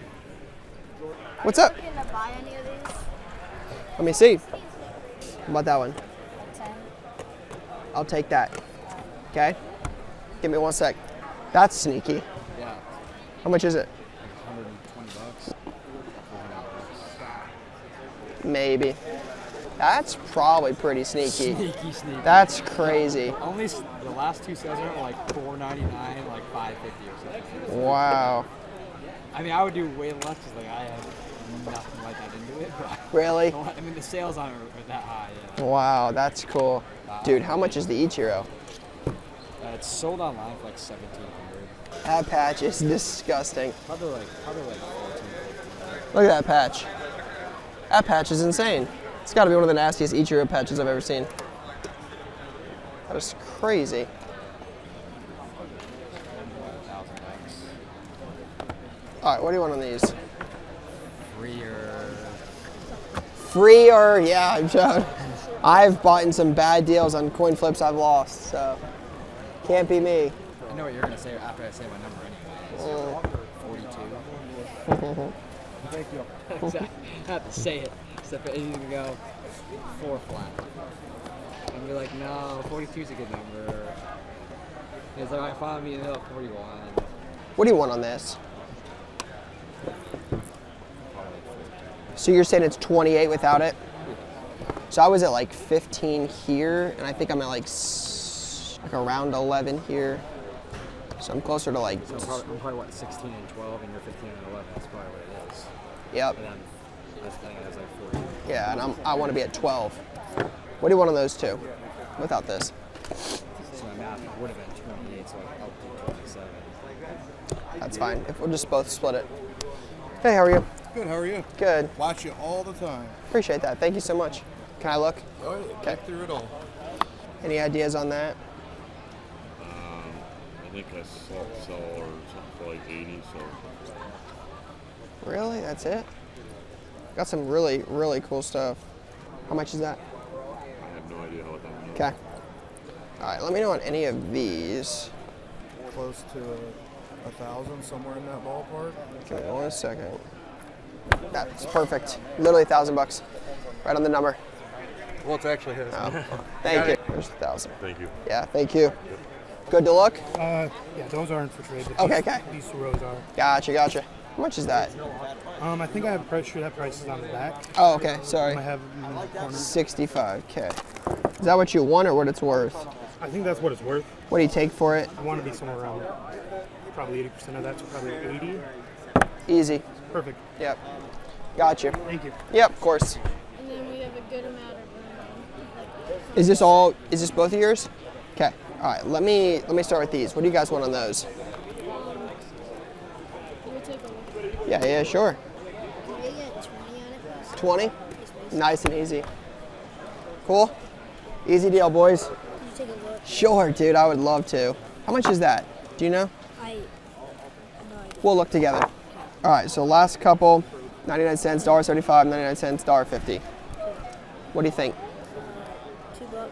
What's up? Can I buy any of these? Let me see. How about that one? 10. I'll take that. Okay? Give me 1 sec. That's sneaky. Yeah. How much is it? $120. Maybe. That's probably pretty sneaky. Sneaky. That's crazy. Only the last 2 sales are like $4.99, like $5.50 or something. Wow. I mean, I would do way less because like I have nothing like that into it. But Really? I mean, the sales on it are that high. Yeah. Wow, that's cool. Dude, how much is the Ichiro? It's sold online for like $1,700. That patch is disgusting. Probably like $14. Look at that patch. That patch is insane. It's got to be one of the nastiest Ichiro patches I've ever seen. That is crazy. All right, what do you want on these? Free or yeah, Joe. I've bought in some bad deals on coin flips I've lost, so can't be me. I know what you're gonna say after I say my number anyway. 42. Thank you. I have to say it. Except for you can go 4 flat. And be like, no, 42 is a good number. He's like, I found me in the 41. What do you want on this? So you're saying it's 28 without it? So I was at like 15 here, and I think I'm at like around 11 here. So I'm closer to like. So I'm probably what, 16 and 12, and you're 15 and 11. That's probably what it is. Yep. And then I think I was like 40. Yeah, and I want to be at 12. What do you want on those two? Without this. So my math would have been 28, so I up to 27. That's fine. If we'll just both split it. Hey, how are you? Good, how are you? Good. Watch you all the time. Appreciate that. Thank you so much. Can I look? Oh, yeah, get through it all. Any ideas on that? I think I saw or something for like 80, so. Really? That's it? Got some really, really cool stuff. How much is that? I have no idea what that means. Okay. All right, let me know on any of these. Close to 1,000, somewhere in that ballpark. Give me 1 second. That's perfect. Literally $1,000. Right on the number. Well, it's actually his. Thank you. There's 1,000. Thank you. Yeah, thank you. Good to look? Yeah, those aren't for trade. But Okay, okay. These rows are. Gotcha, gotcha. How much is that? I think I should have prices on the back. Oh, okay, sorry. I have them in the corner. 65K. Is that what you want or what it's worth? I think that's what it's worth. What do you take for it? I want to be somewhere around probably 80% of that, so probably 80. Easy. Perfect. Yep. Got you. Thank you. Yep, of course. And then we have a good amount of Is this both of yours? Okay. All right, let me start with these. What do you guys want on those? We'll take a look. Yeah, sure. Can we get 20 on it, please? 20? Nice and easy. Cool? Easy deal, boys. Can you take a look? Sure, dude, I would love to. How much is that? Do you know? We'll look together. All right, so last couple, 99 cents, $1.75, 99 cents, $1.50. What do you think? $2.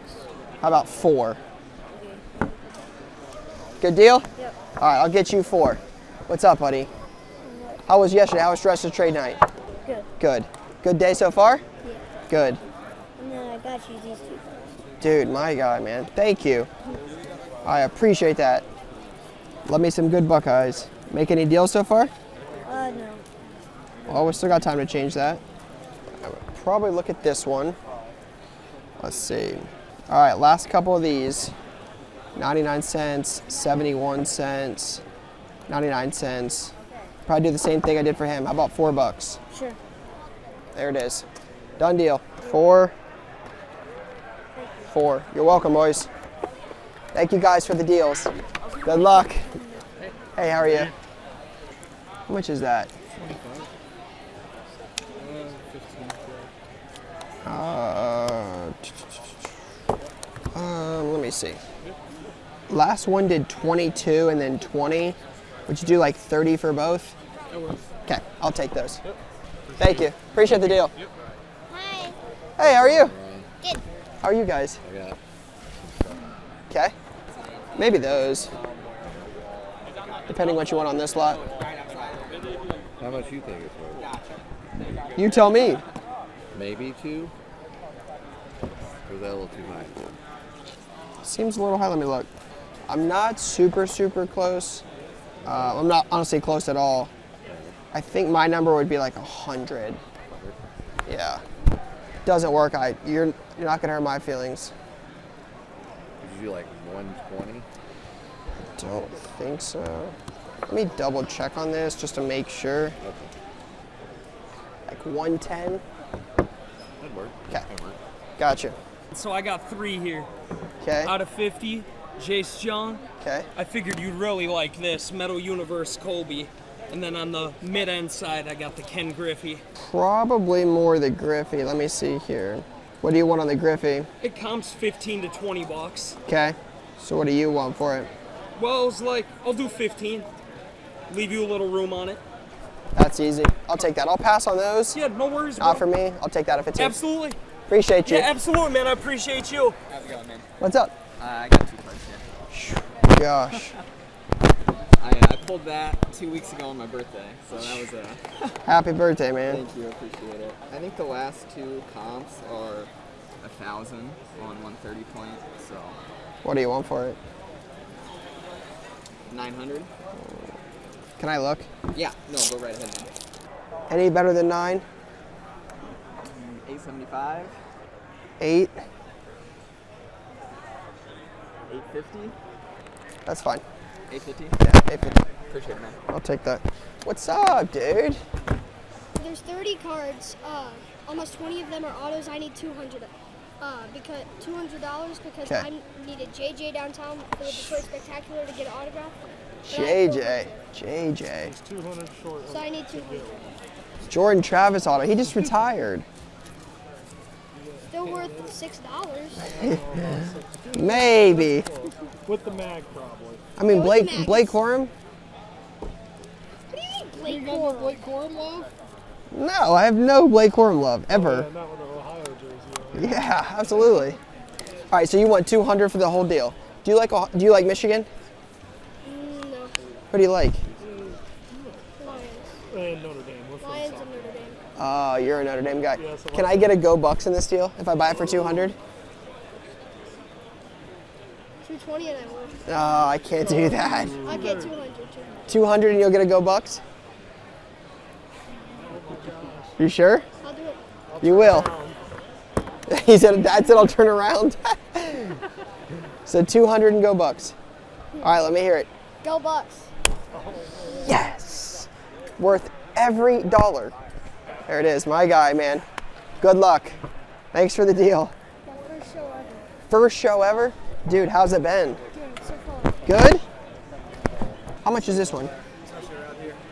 How about 4? Good deal? Yep. All right, I'll get you 4. What's up, buddy? How was yesterday? How was dress to trade night? Good. Good. Good day so far? Yeah. Good. And then I got you these two. Dude, my guy, man. Thank you. I appreciate that. Love me some good Buckeyes. Make any deals so far? No. Well, we still got time to change that. I would probably look at this one. Let's see. All right, last couple of these. 99 cents, 71 cents, 99 cents. Probably do the same thing I did for him. How about $4? Sure. There it is. Done deal. 4. 4. You're welcome, boys. Thank you guys for the deals. Good luck. Hey, how are you? How much is that? Let me see. Last one did 22 and then 20. Would you do like 30 for both? Okay, I'll take those. Thank you. Appreciate the deal. Hi. Hey, how are you? Good. How are you guys? I got Okay. Maybe those. Depending what you want on this lot. How much you think it's worth? You tell me. Maybe 2? Or is that a little too high? Seems a little high. Let me look. I'm not super you're I'm not honestly close at all. I think my number would be like 100. Yeah. Doesn't work. You're not gonna hurt my feelings. Did you do like 120? Don't think so. Let me double check on this just to make sure. Like 110. That'd work. Okay. That'd work. Gotcha. So I got 3 here. Okay. Out of 50, Jace John. Okay. I figured you'd really like this, Metal Universe Colby. And then on the mid-end side, I got the Ken Griffey. Probably more the Griffey. Let me see here. What do you want on the Griffey? It comps 15 to 20 bucks. Okay. So what do you want for it? Well, it's like, I'll do 15. Leave you a little room on it. That's easy. I'll take that. I'll pass on those. Yeah, no worries, bro. Not for me. I'll take that if it's you. Absolutely. Appreciate you. Yeah, absolutely, man. I appreciate you. How's it going, man? What's up? I got 2 cards here. Gosh. I pulled that 2 weeks ago on my birthday, so that was a... Happy birthday, man. Thank you, appreciate it. I think the last 2 comps are 1,000 on 130 point, so... What do you want for it? 900? Can I look? Yeah, no, go right ahead, man. Any better than 9? 875? 8? 850? That's fine. 850? Yeah, 850. Appreciate it, man. I'll take that. What's up, dude? There's 30 cards. Almost 20 of them are autos. I need $200 because Okay. I needed JJ downtown for the Detroit Spectacular to get an autograph. JJ. It's 200 short. So I need 200. Jordan Travis auto. He just retired. Still worth $6. Maybe. With the mag, probably. I mean, Yeah, with Blake the Mags. Blake Corum? What do you mean, Blake You got no Corum? Blake Corum love? No, I have no Blake Corum love ever. Yeah, not with the Ohio jersey. Yeah, absolutely. All right, so you want 200 for the whole deal. Do you like Michigan? No. Who do you like? Lions. And Notre Dame. We're from Lions and Notre Dame. Oh, you're a Notre Dame guy. Can I get a Go Bucks in this deal if I buy it for 200? 220 and I will. Oh, I can't do that. I'll get 200 too. 200 and you'll get a Go Bucks? You sure? I'll do it. You will. He said, Dad said I'll turn around. So 200 and Go Bucks. All right, let me hear it. Go Bucks. Yes. Worth every dollar. There it is, my guy, man. Good luck. Thanks for the deal. My first show ever. First show ever? Dude, how's it been? Good, so far. Good? How much is this one?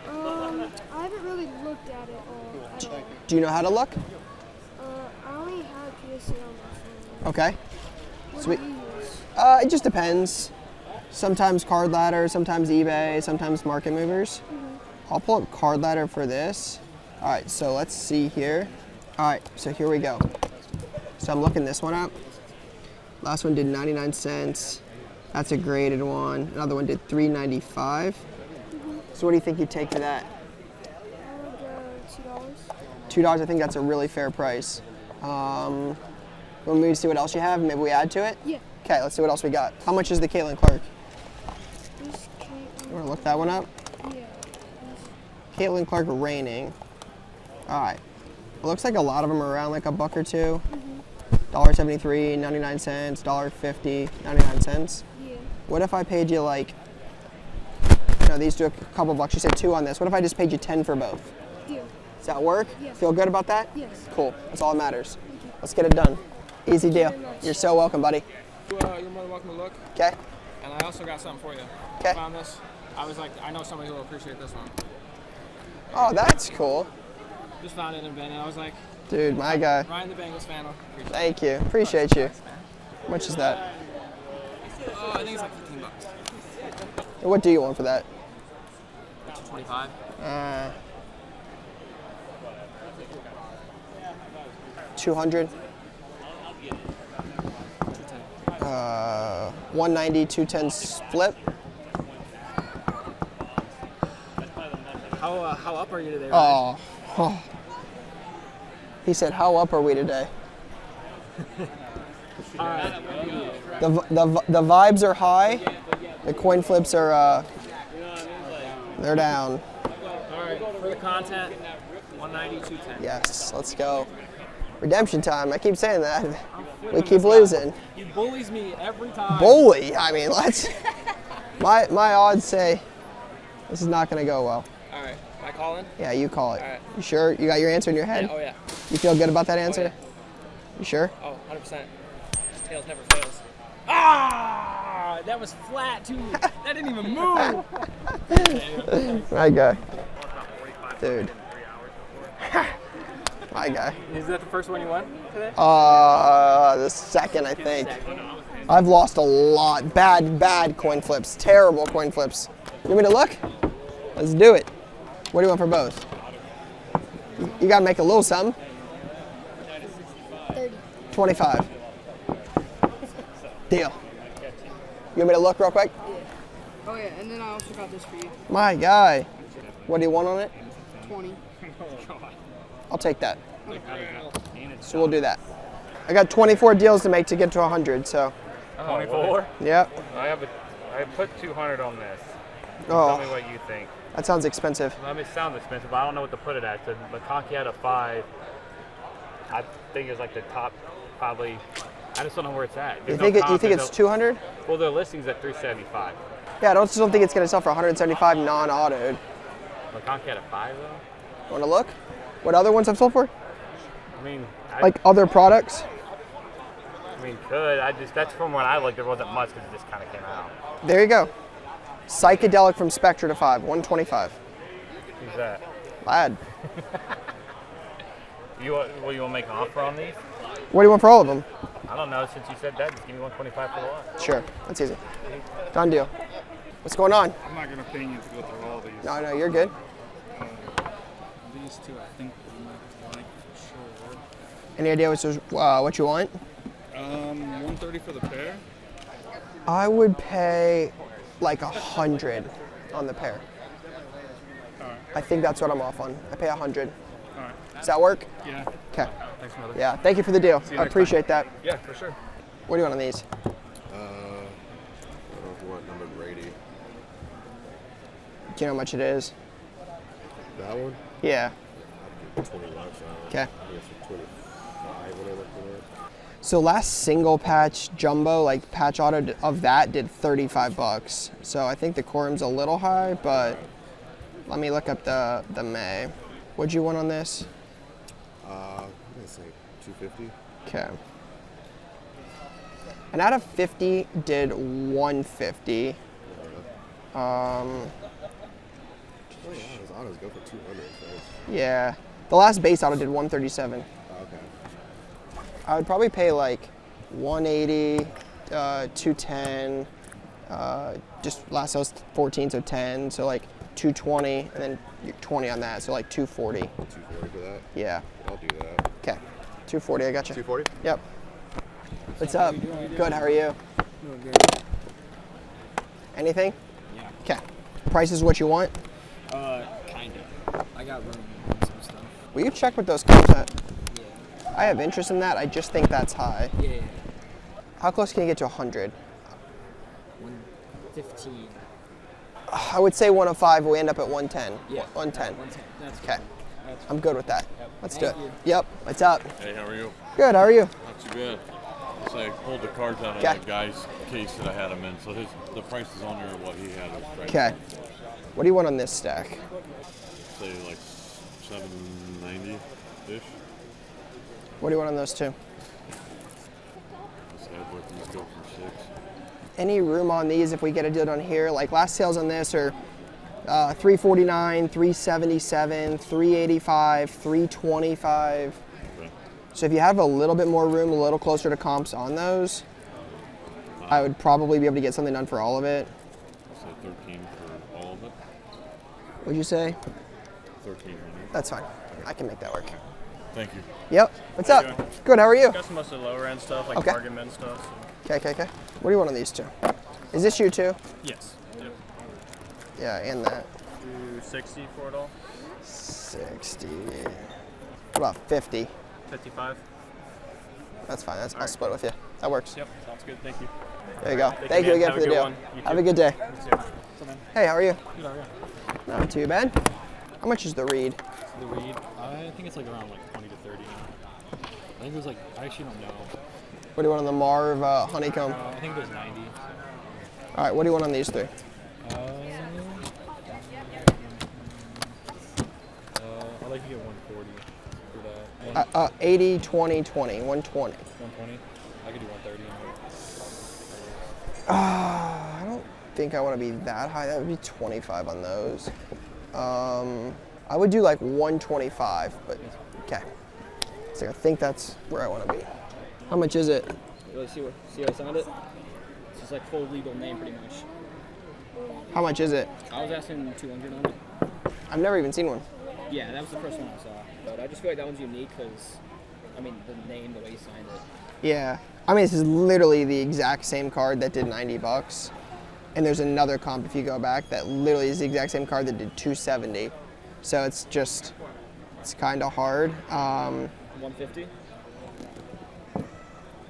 I haven't really looked at it at all. Do you know how to look? I only have PSA on my phone. Okay. What Sweet. do you use? It just depends. Sometimes Card Ladder, sometimes eBay, sometimes Market Movers. I'll pull up Card Ladder for this. All right, so let's see here. All right, so here we go. So I'm looking this one up. Last one did 99 cents. That's a graded one. Another one did $3.95. So what do you think you'd take for that? $2. $2, I think that's a really fair price. Want me to see what else you have? Maybe we add to it? Yeah. Okay, let's see what else we got. How much is the Caitlin Clark? This You want to look that one up? Yeah. Caitlin Clark reigning. All right. It looks like a lot of them are around like a buck or two. $1.73, 99 cents, $1.50, 99 cents. Yeah. What if I paid you like, these do a couple bucks. You said 2 on this. What if I just paid you 10 for both? Deal. Does that work? Yes. Feel good about that? Yes. Cool. That's all that matters. Let's get it done. Easy deal. You're so welcome, buddy. You're more than welcome to look. Okay. And I also got something for you. Okay. I found this. I was like, I know somebody who will appreciate this one. Oh, that's cool. Just found it in Ben, and I was like, Dude, my guy. Ryan the Bengals fan. Thank you. Appreciate you. How much is that? Oh, I think it's like 15 bucks. What do you want for that? 25. 200. 190, 210 flip. How up are you today, Ryan? Oh. He said, how up are we today? All right. The vibes are high. The coin flips are, they're down. All right, for the content, 190, 210. Yes, let's go. Redemption time, I keep saying that. We keep losing. He bullies me every time. Bully? I mean, my odds say this is not going to go well. All right, am I calling? Yeah, you call it. All right. You sure? You got your answer in your head? Yeah, oh yeah. You feel good about that answer? You sure? Oh, 100%. Tails never fails. Ah! That was flat, too. That didn't even move. My guy. Dude. My guy. Is that the first one you won today? The second, I think. I've lost a lot. Bad coin flips. Terrible coin flips. You want me to look? Let's do it. What do you want for both? You gotta make a little something. 30. 25. Deal. You want me to look real quick? Oh yeah, and then I also got this for you. My guy. What do you want on it? 20. I'll take that. So we'll do that. I got 24 deals to make to get to 100, so. 24? Yep. I put 200 on this. Oh. Tell me what you think. That sounds expensive. I mean, it sounds expensive, but I don't know what to put it at. The McConkey had a 5. I think it's like the top, probably. I just don't know where it's at. You think it's 200? Well, their listing's at 375. Yeah, I just don't think it's gonna sell for 175 non-autoed. McConkey had a 5 though. Want to look? What other ones I've sold for? I mean, Like other products? I mean, that's from when I looked. There wasn't much because it just kind of came out. There you go. Psychedelic from Spectra to 5, 125. Who's that? Lad. You want to make an offer on these? What do you want for all of them? I don't know. Since you said that, just give me 125 for the lot. Sure, that's easy. Done deal. What's going on? I'm not going to pay you to go through all these. No, you're good. These two, I think you might like for sure. Any idea what you want? 130 for the pair. I would pay like 100 on the pair. All right. I think that's what I'm off on. I pay 100. All right. Does that work? Yeah. Okay. Thanks, brother. Yeah, thank you for the deal. See you I next appreciate time. that. Yeah, for sure. What do you want on these? I don't know if you want number Brady. Do you know how much it is? That one? Yeah. I'd give $20 on it. Okay. I guess it's 25 when I looked at it. So last single patch jumbo, like patch auto of that, did 35 bucks. So I think the quorum's a little high, but let me look up the May. What'd you want on this? I'm gonna say 250. Okay. And out of 50 did 150. Autos go for 200. So Yeah. The last base auto did 137. okay. I would probably pay like 180, 210, just last I was 14, so 10, so like 220, and then 20 on that, so like 240. 240 for that? Yeah. I'll do that. Okay. 240, I got you. 240? Yep. What's up? Good, how are you? Doing good. Anything? Yeah. Okay. Price is what you want? Kinda. I got room on some stuff. Will you check with those comps at? I have interest in that, I just think that's high. Yeah. How close can you get to 100? 115. I would say 105, we end up at 110. Yeah. 110. 110. That's Okay. That's I'm good with that. Yep. Let's Thank do it. you. Yep. What's up? Hey, how are you? Good, how are you? Not too bad. So I pulled the cards out of Okay. the guy's case that I had him in, so the price is on there what he had. Okay. What do you want on this stack? Say like 790-ish. What do you want on those two? This ad with these go for 6. Any room on these if we get a deal done here? Like last sales on this are 349, 377, 385, 325. Okay. So if you have a little bit more room, a little closer to comps on those, I would probably be able to get something done for all of it. Say 13 for all of it. Would you say? 13. That's fine. I can make that work. Thank you. Yep. What's How up? you doing? Good. How are you? Got some mostly lower end stuff, like Okay. bargain bin stuff. So. Okay. What do you want on these two? Is this you too? Yes. Yep. Yeah, and that. Do 60 for it all. 60. What about 50? 55. That's fine. I'll split with you. That works. Yep. Sounds good. Thank you. There you go. Thank Thank you man. again Have for a the good deal. one. You Have too. a good day. You too. So, man. Hey, how are you? Good, how are you? Not too bad. How much is the reed? The reed, I think it's like around like 20 to 30 now. I think it was like, I actually don't know. What do you want on the Marv honeycomb? I think it was 90. All right, what do you want on these three? I'd like to get 140 for that. 80, 20, 20, 120. 120? I could do 130. I don't think I want to be that high. That would be 25 on those. I would do like 125, but okay. So I think that's where I want to be. How much is it? You see how I signed it? It's just like full legal name, pretty much. How much is it? I was asking 200 on it. I've never even seen one. Yeah, that was the first one I saw. But I just feel like that one's unique because, I mean, the name, the way you signed it. Yeah. I mean, this is literally the exact same card that did 90 bucks. And there's another comp, if you go back, that literally is the exact same card that did 270. So it's just, it's kind of hard. 150?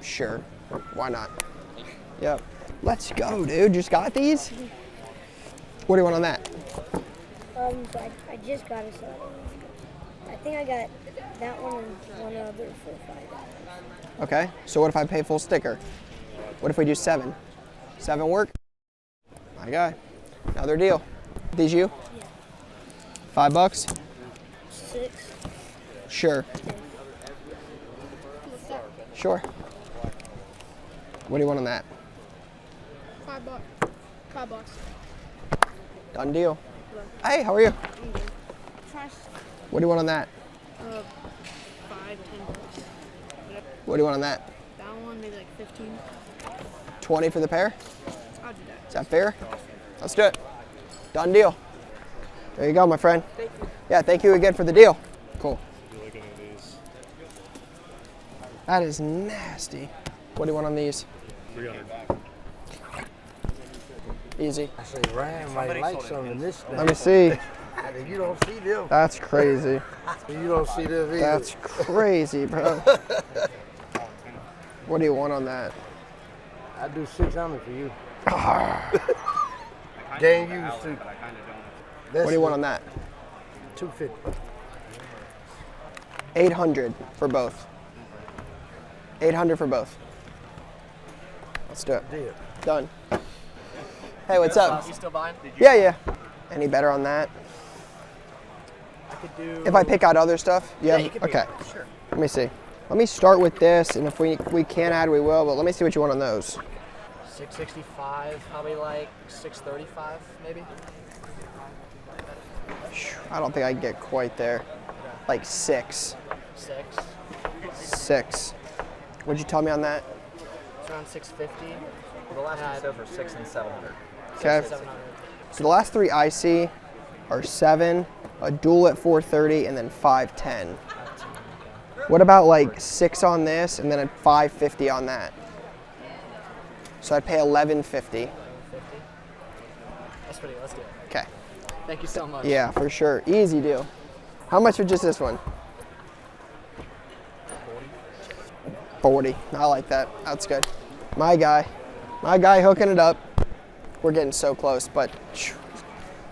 Sure. Why not? Yep. Let's go, dude. Just got these? What do you want on that? So I just got it, so I think I got that one and one other for $5. Okay. So what if I pay full sticker? What if we do 7? 7 work? My guy. Another deal. These you? Yeah. $5? 6. Sure. Sure. What do you want on that? $5. $5. Done deal. Hey, how are you? Trash. What do you want on that? 5, 10 bucks. What do you want on that? That one maybe like 15. 20 for the pair? I'll do that. Is that fair? Let's do it. Done deal. There you go, my friend. Thank you. Yeah, thank you again for the deal. Cool. You're looking at these. That is nasty. What do you want on these? 300. Easy. I say, Ram, I like some in this. Let me see. You don't see them. That's crazy. You don't see them either. That's crazy, bro. What do you want on that? I'd do 600 for you. Game used to. What do you want on that? 250. 800 for both. 800 for both. Let's do it. Deal. Done. Hey, what's up? You still buying? Yeah, yeah. Any better on that? I could do. If I pick out other stuff? Yeah, have- you can pick Okay. out, sure. Let me see. Let me start with this, and if we can add, we will, but let me see what you want on those. 665, probably like 635, maybe. I don't think I can get quite there. Like 6. 6. 6. What'd you tell me on that? It's around 650. The last one said for 6 and 700. Okay. 700. So the last 3 I see are 7, a dual at 430, and then 510. What about like 6 on this and then a 550 on that? So I'd pay 1150. That's pretty good. Let's do it. Okay. Thank you so much. Yeah, for sure. Easy deal. How much for just this one? 40. I like that. That's good. My guy hooking it up. We're getting so close, but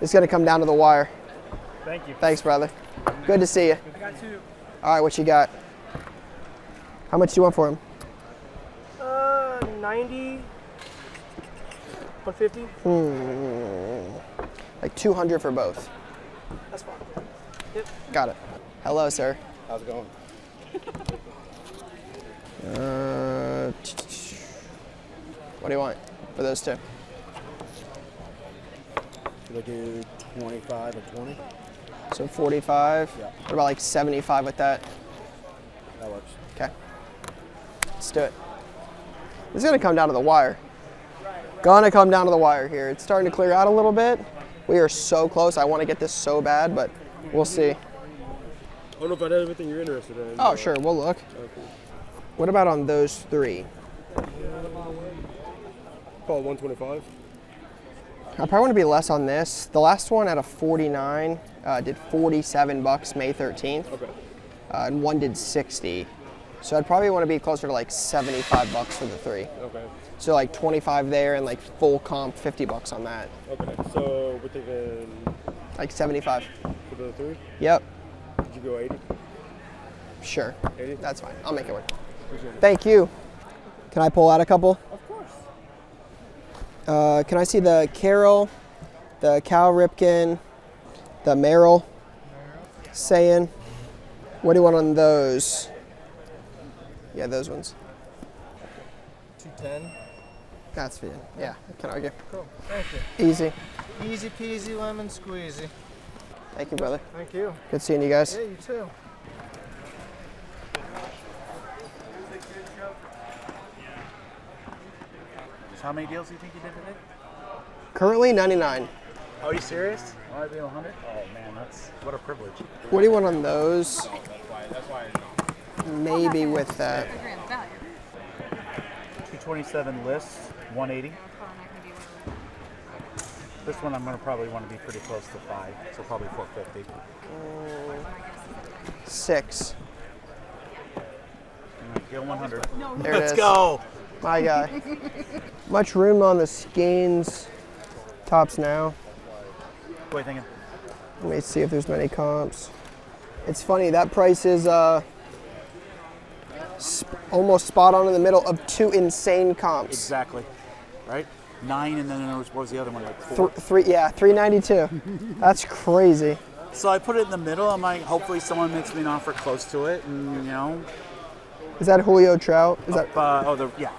it's gonna come down to the wire. Thank you. Thanks, brother. Good to see you. I got 2. All right, what you got? How much do you want for him? 90, 150. Like 200 for both. That's fine. Yep. Got it. Hello, sir. How's it going? What do you want for those two? Should I do 25 or 20? So 45. Yeah. What about like 75 with that? That works. Okay. Let's do it. It's gonna come down to the wire. Gonna come down to the wire here. It's starting to clear out a little bit. We are so close. I want to get this so bad, but we'll see. I don't know if I have everything you're interested in. Oh, sure. We'll look. Okay. What about on those 3? Call it 125. I probably want to be less on this. The last one at a 49 did $47 May 13th. Okay. And one did 60. So I'd probably want to be closer to like $75 for the 3. Okay. So like 25 there and like full comp $50 on that. Okay. So we're thinking Like 75. for the 3? Yep. Did you go 80? Sure. 80? That's fine. I'll make it work. Appreciate it. Thank you. Can I pull out a couple? Of course. Can I see the Carol, the Cal Ripken, the Merrill saying? What do you want on those? Yeah, those ones. 210. That's fine. Yeah, can argue. Cool. Thank you. Easy. Easy peasy lemon squeezy. Thank you, brother. Thank you. Good seeing you guys. Yeah, you too. So how many deals do you think you did today? Currently 99. Are you serious? Only being 100? Oh man, that's what a privilege. What do you want on those? Maybe with that. 227 lists, 180. This one I'm gonna probably want to be pretty close to 5, so probably 450. 6. Deal 100. There it Let's is. go. My guy. Much room on the Skeens tops now. What are you thinking? Let me see if there's many comps. It's funny, that price is almost spot on in the middle of 2 insane comps. Exactly. Right? 9, and then there was, what was the other one? Like 4? 392. That's crazy. So I put it in the middle. I'm like, hopefully someone makes me an offer close to it, and you know. Is that Julio Trout? Is that? Yeah.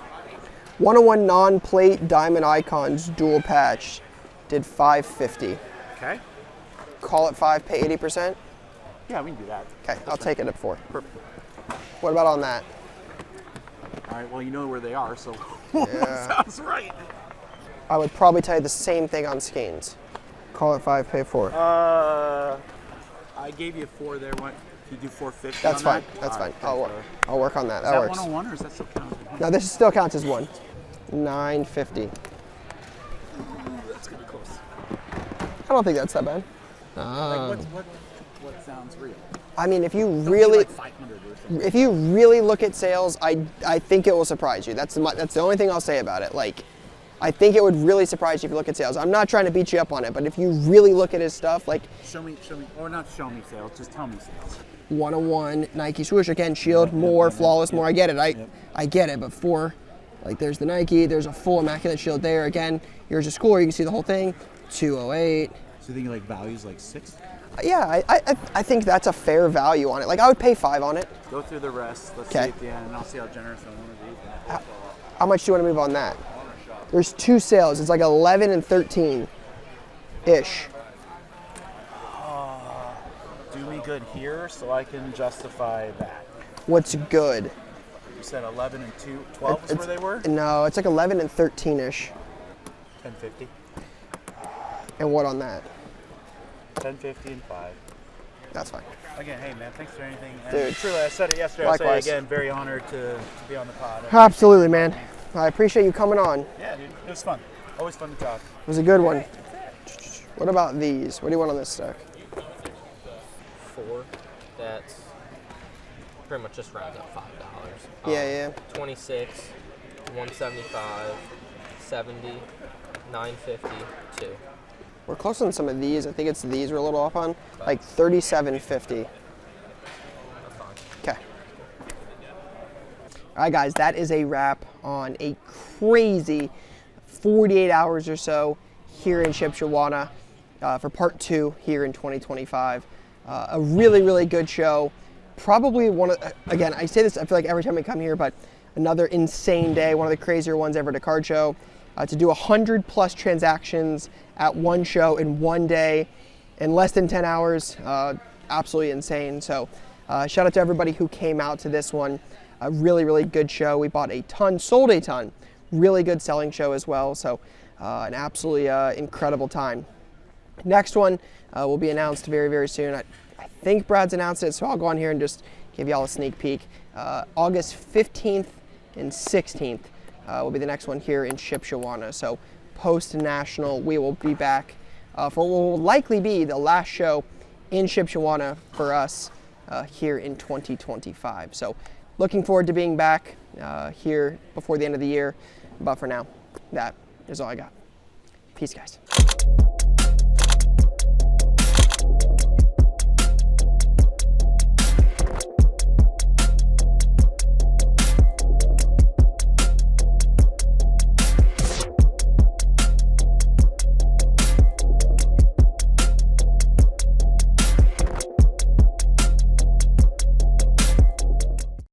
101 non-plate Diamond Icons dual patch did 550. Okay. Call it 5, pay 80%? Yeah, we can do that. Okay, I'll take it at 4. Perfect. What about on that? All right, well, you know where they are, so Yeah. sounds right. I would probably tell you the same thing on Skeens. Call it 5, pay 4. I gave you 4 there. What? You do 450 That's on fine. that? That's All fine. right, I'll work on that. Is That that works. 101 or is that still count? No, this still counts as 1. 950. That's gonna be close. I don't think that's that bad. Like what sounds real? I mean, if you Don't be really, like 500 or something. if you really look at sales, I think it will surprise you. That's the only thing I'll say about it. Like, I think it would really surprise you if you look at sales. I'm not trying to beat you up on it, but if you really look at his stuff, like Show me, or not show me sales, just tell me sales. 101 Nike swoosh, again, shield, more, flawless, more. I get it. I get it, but like there's the Nike, there's a full immaculate shield there. Again, yours is cooler. You can see the whole thing. 208. So you think like values like 6? Yeah, I think that's a fair value on it. Like I would pay 5 on it. Go through the rest. Let's see Okay. at the end, and I'll see how generous I want to be. How much do you want to move on that? There's 2 sales. It's like 11 and 13 ish. Do me good here so I can justify that. What's good? You said 11 and 2, 12 is where they were? No, it's like 11 and 13 ish. 1050. And what on that? 1050 and 5. That's fine. Again, hey man, thanks for anything. And Dude. truly, I said it yesterday. I'll say Likewise. it again. Very honored to be on the pod. Absolutely, man. I appreciate you coming on. Yeah, dude, it was fun. Always fun to talk. It was a good one. What about these? What do you want on this stack? 4. That's pretty much just rounds up $5. Yeah. 26, 175, 70, 950, 2. We're close on some of these. I think it's these we're a little off on. Like 37.50. Okay. All right, guys, that is a wrap on a crazy 48 hours or so here in Shipshewana for part 2 here in 2025. A really, really good show. Probably one of, again, I say this, I feel like every time I come here, but another insane day, one of the crazier ones ever at a card show. To do 100+ transactions at one show in one day in less than 10 hours, absolutely insane. So shout out to everybody who came out to this one. A really, really good show. We bought a ton, sold a ton. Really good selling show as well. So an absolutely incredible time. Next one will be announced very, very soon. I think Brad's announced it, so I'll go on here and just give y'all a sneak peek. August 15th and 16th will be the next one here in Shipshewana. So post-national, we will be back for what will likely be the last show in Shipshewana for us here in 2025. So looking forward to being back here before the end of the year. But for now, that is all I got. Peace, guys.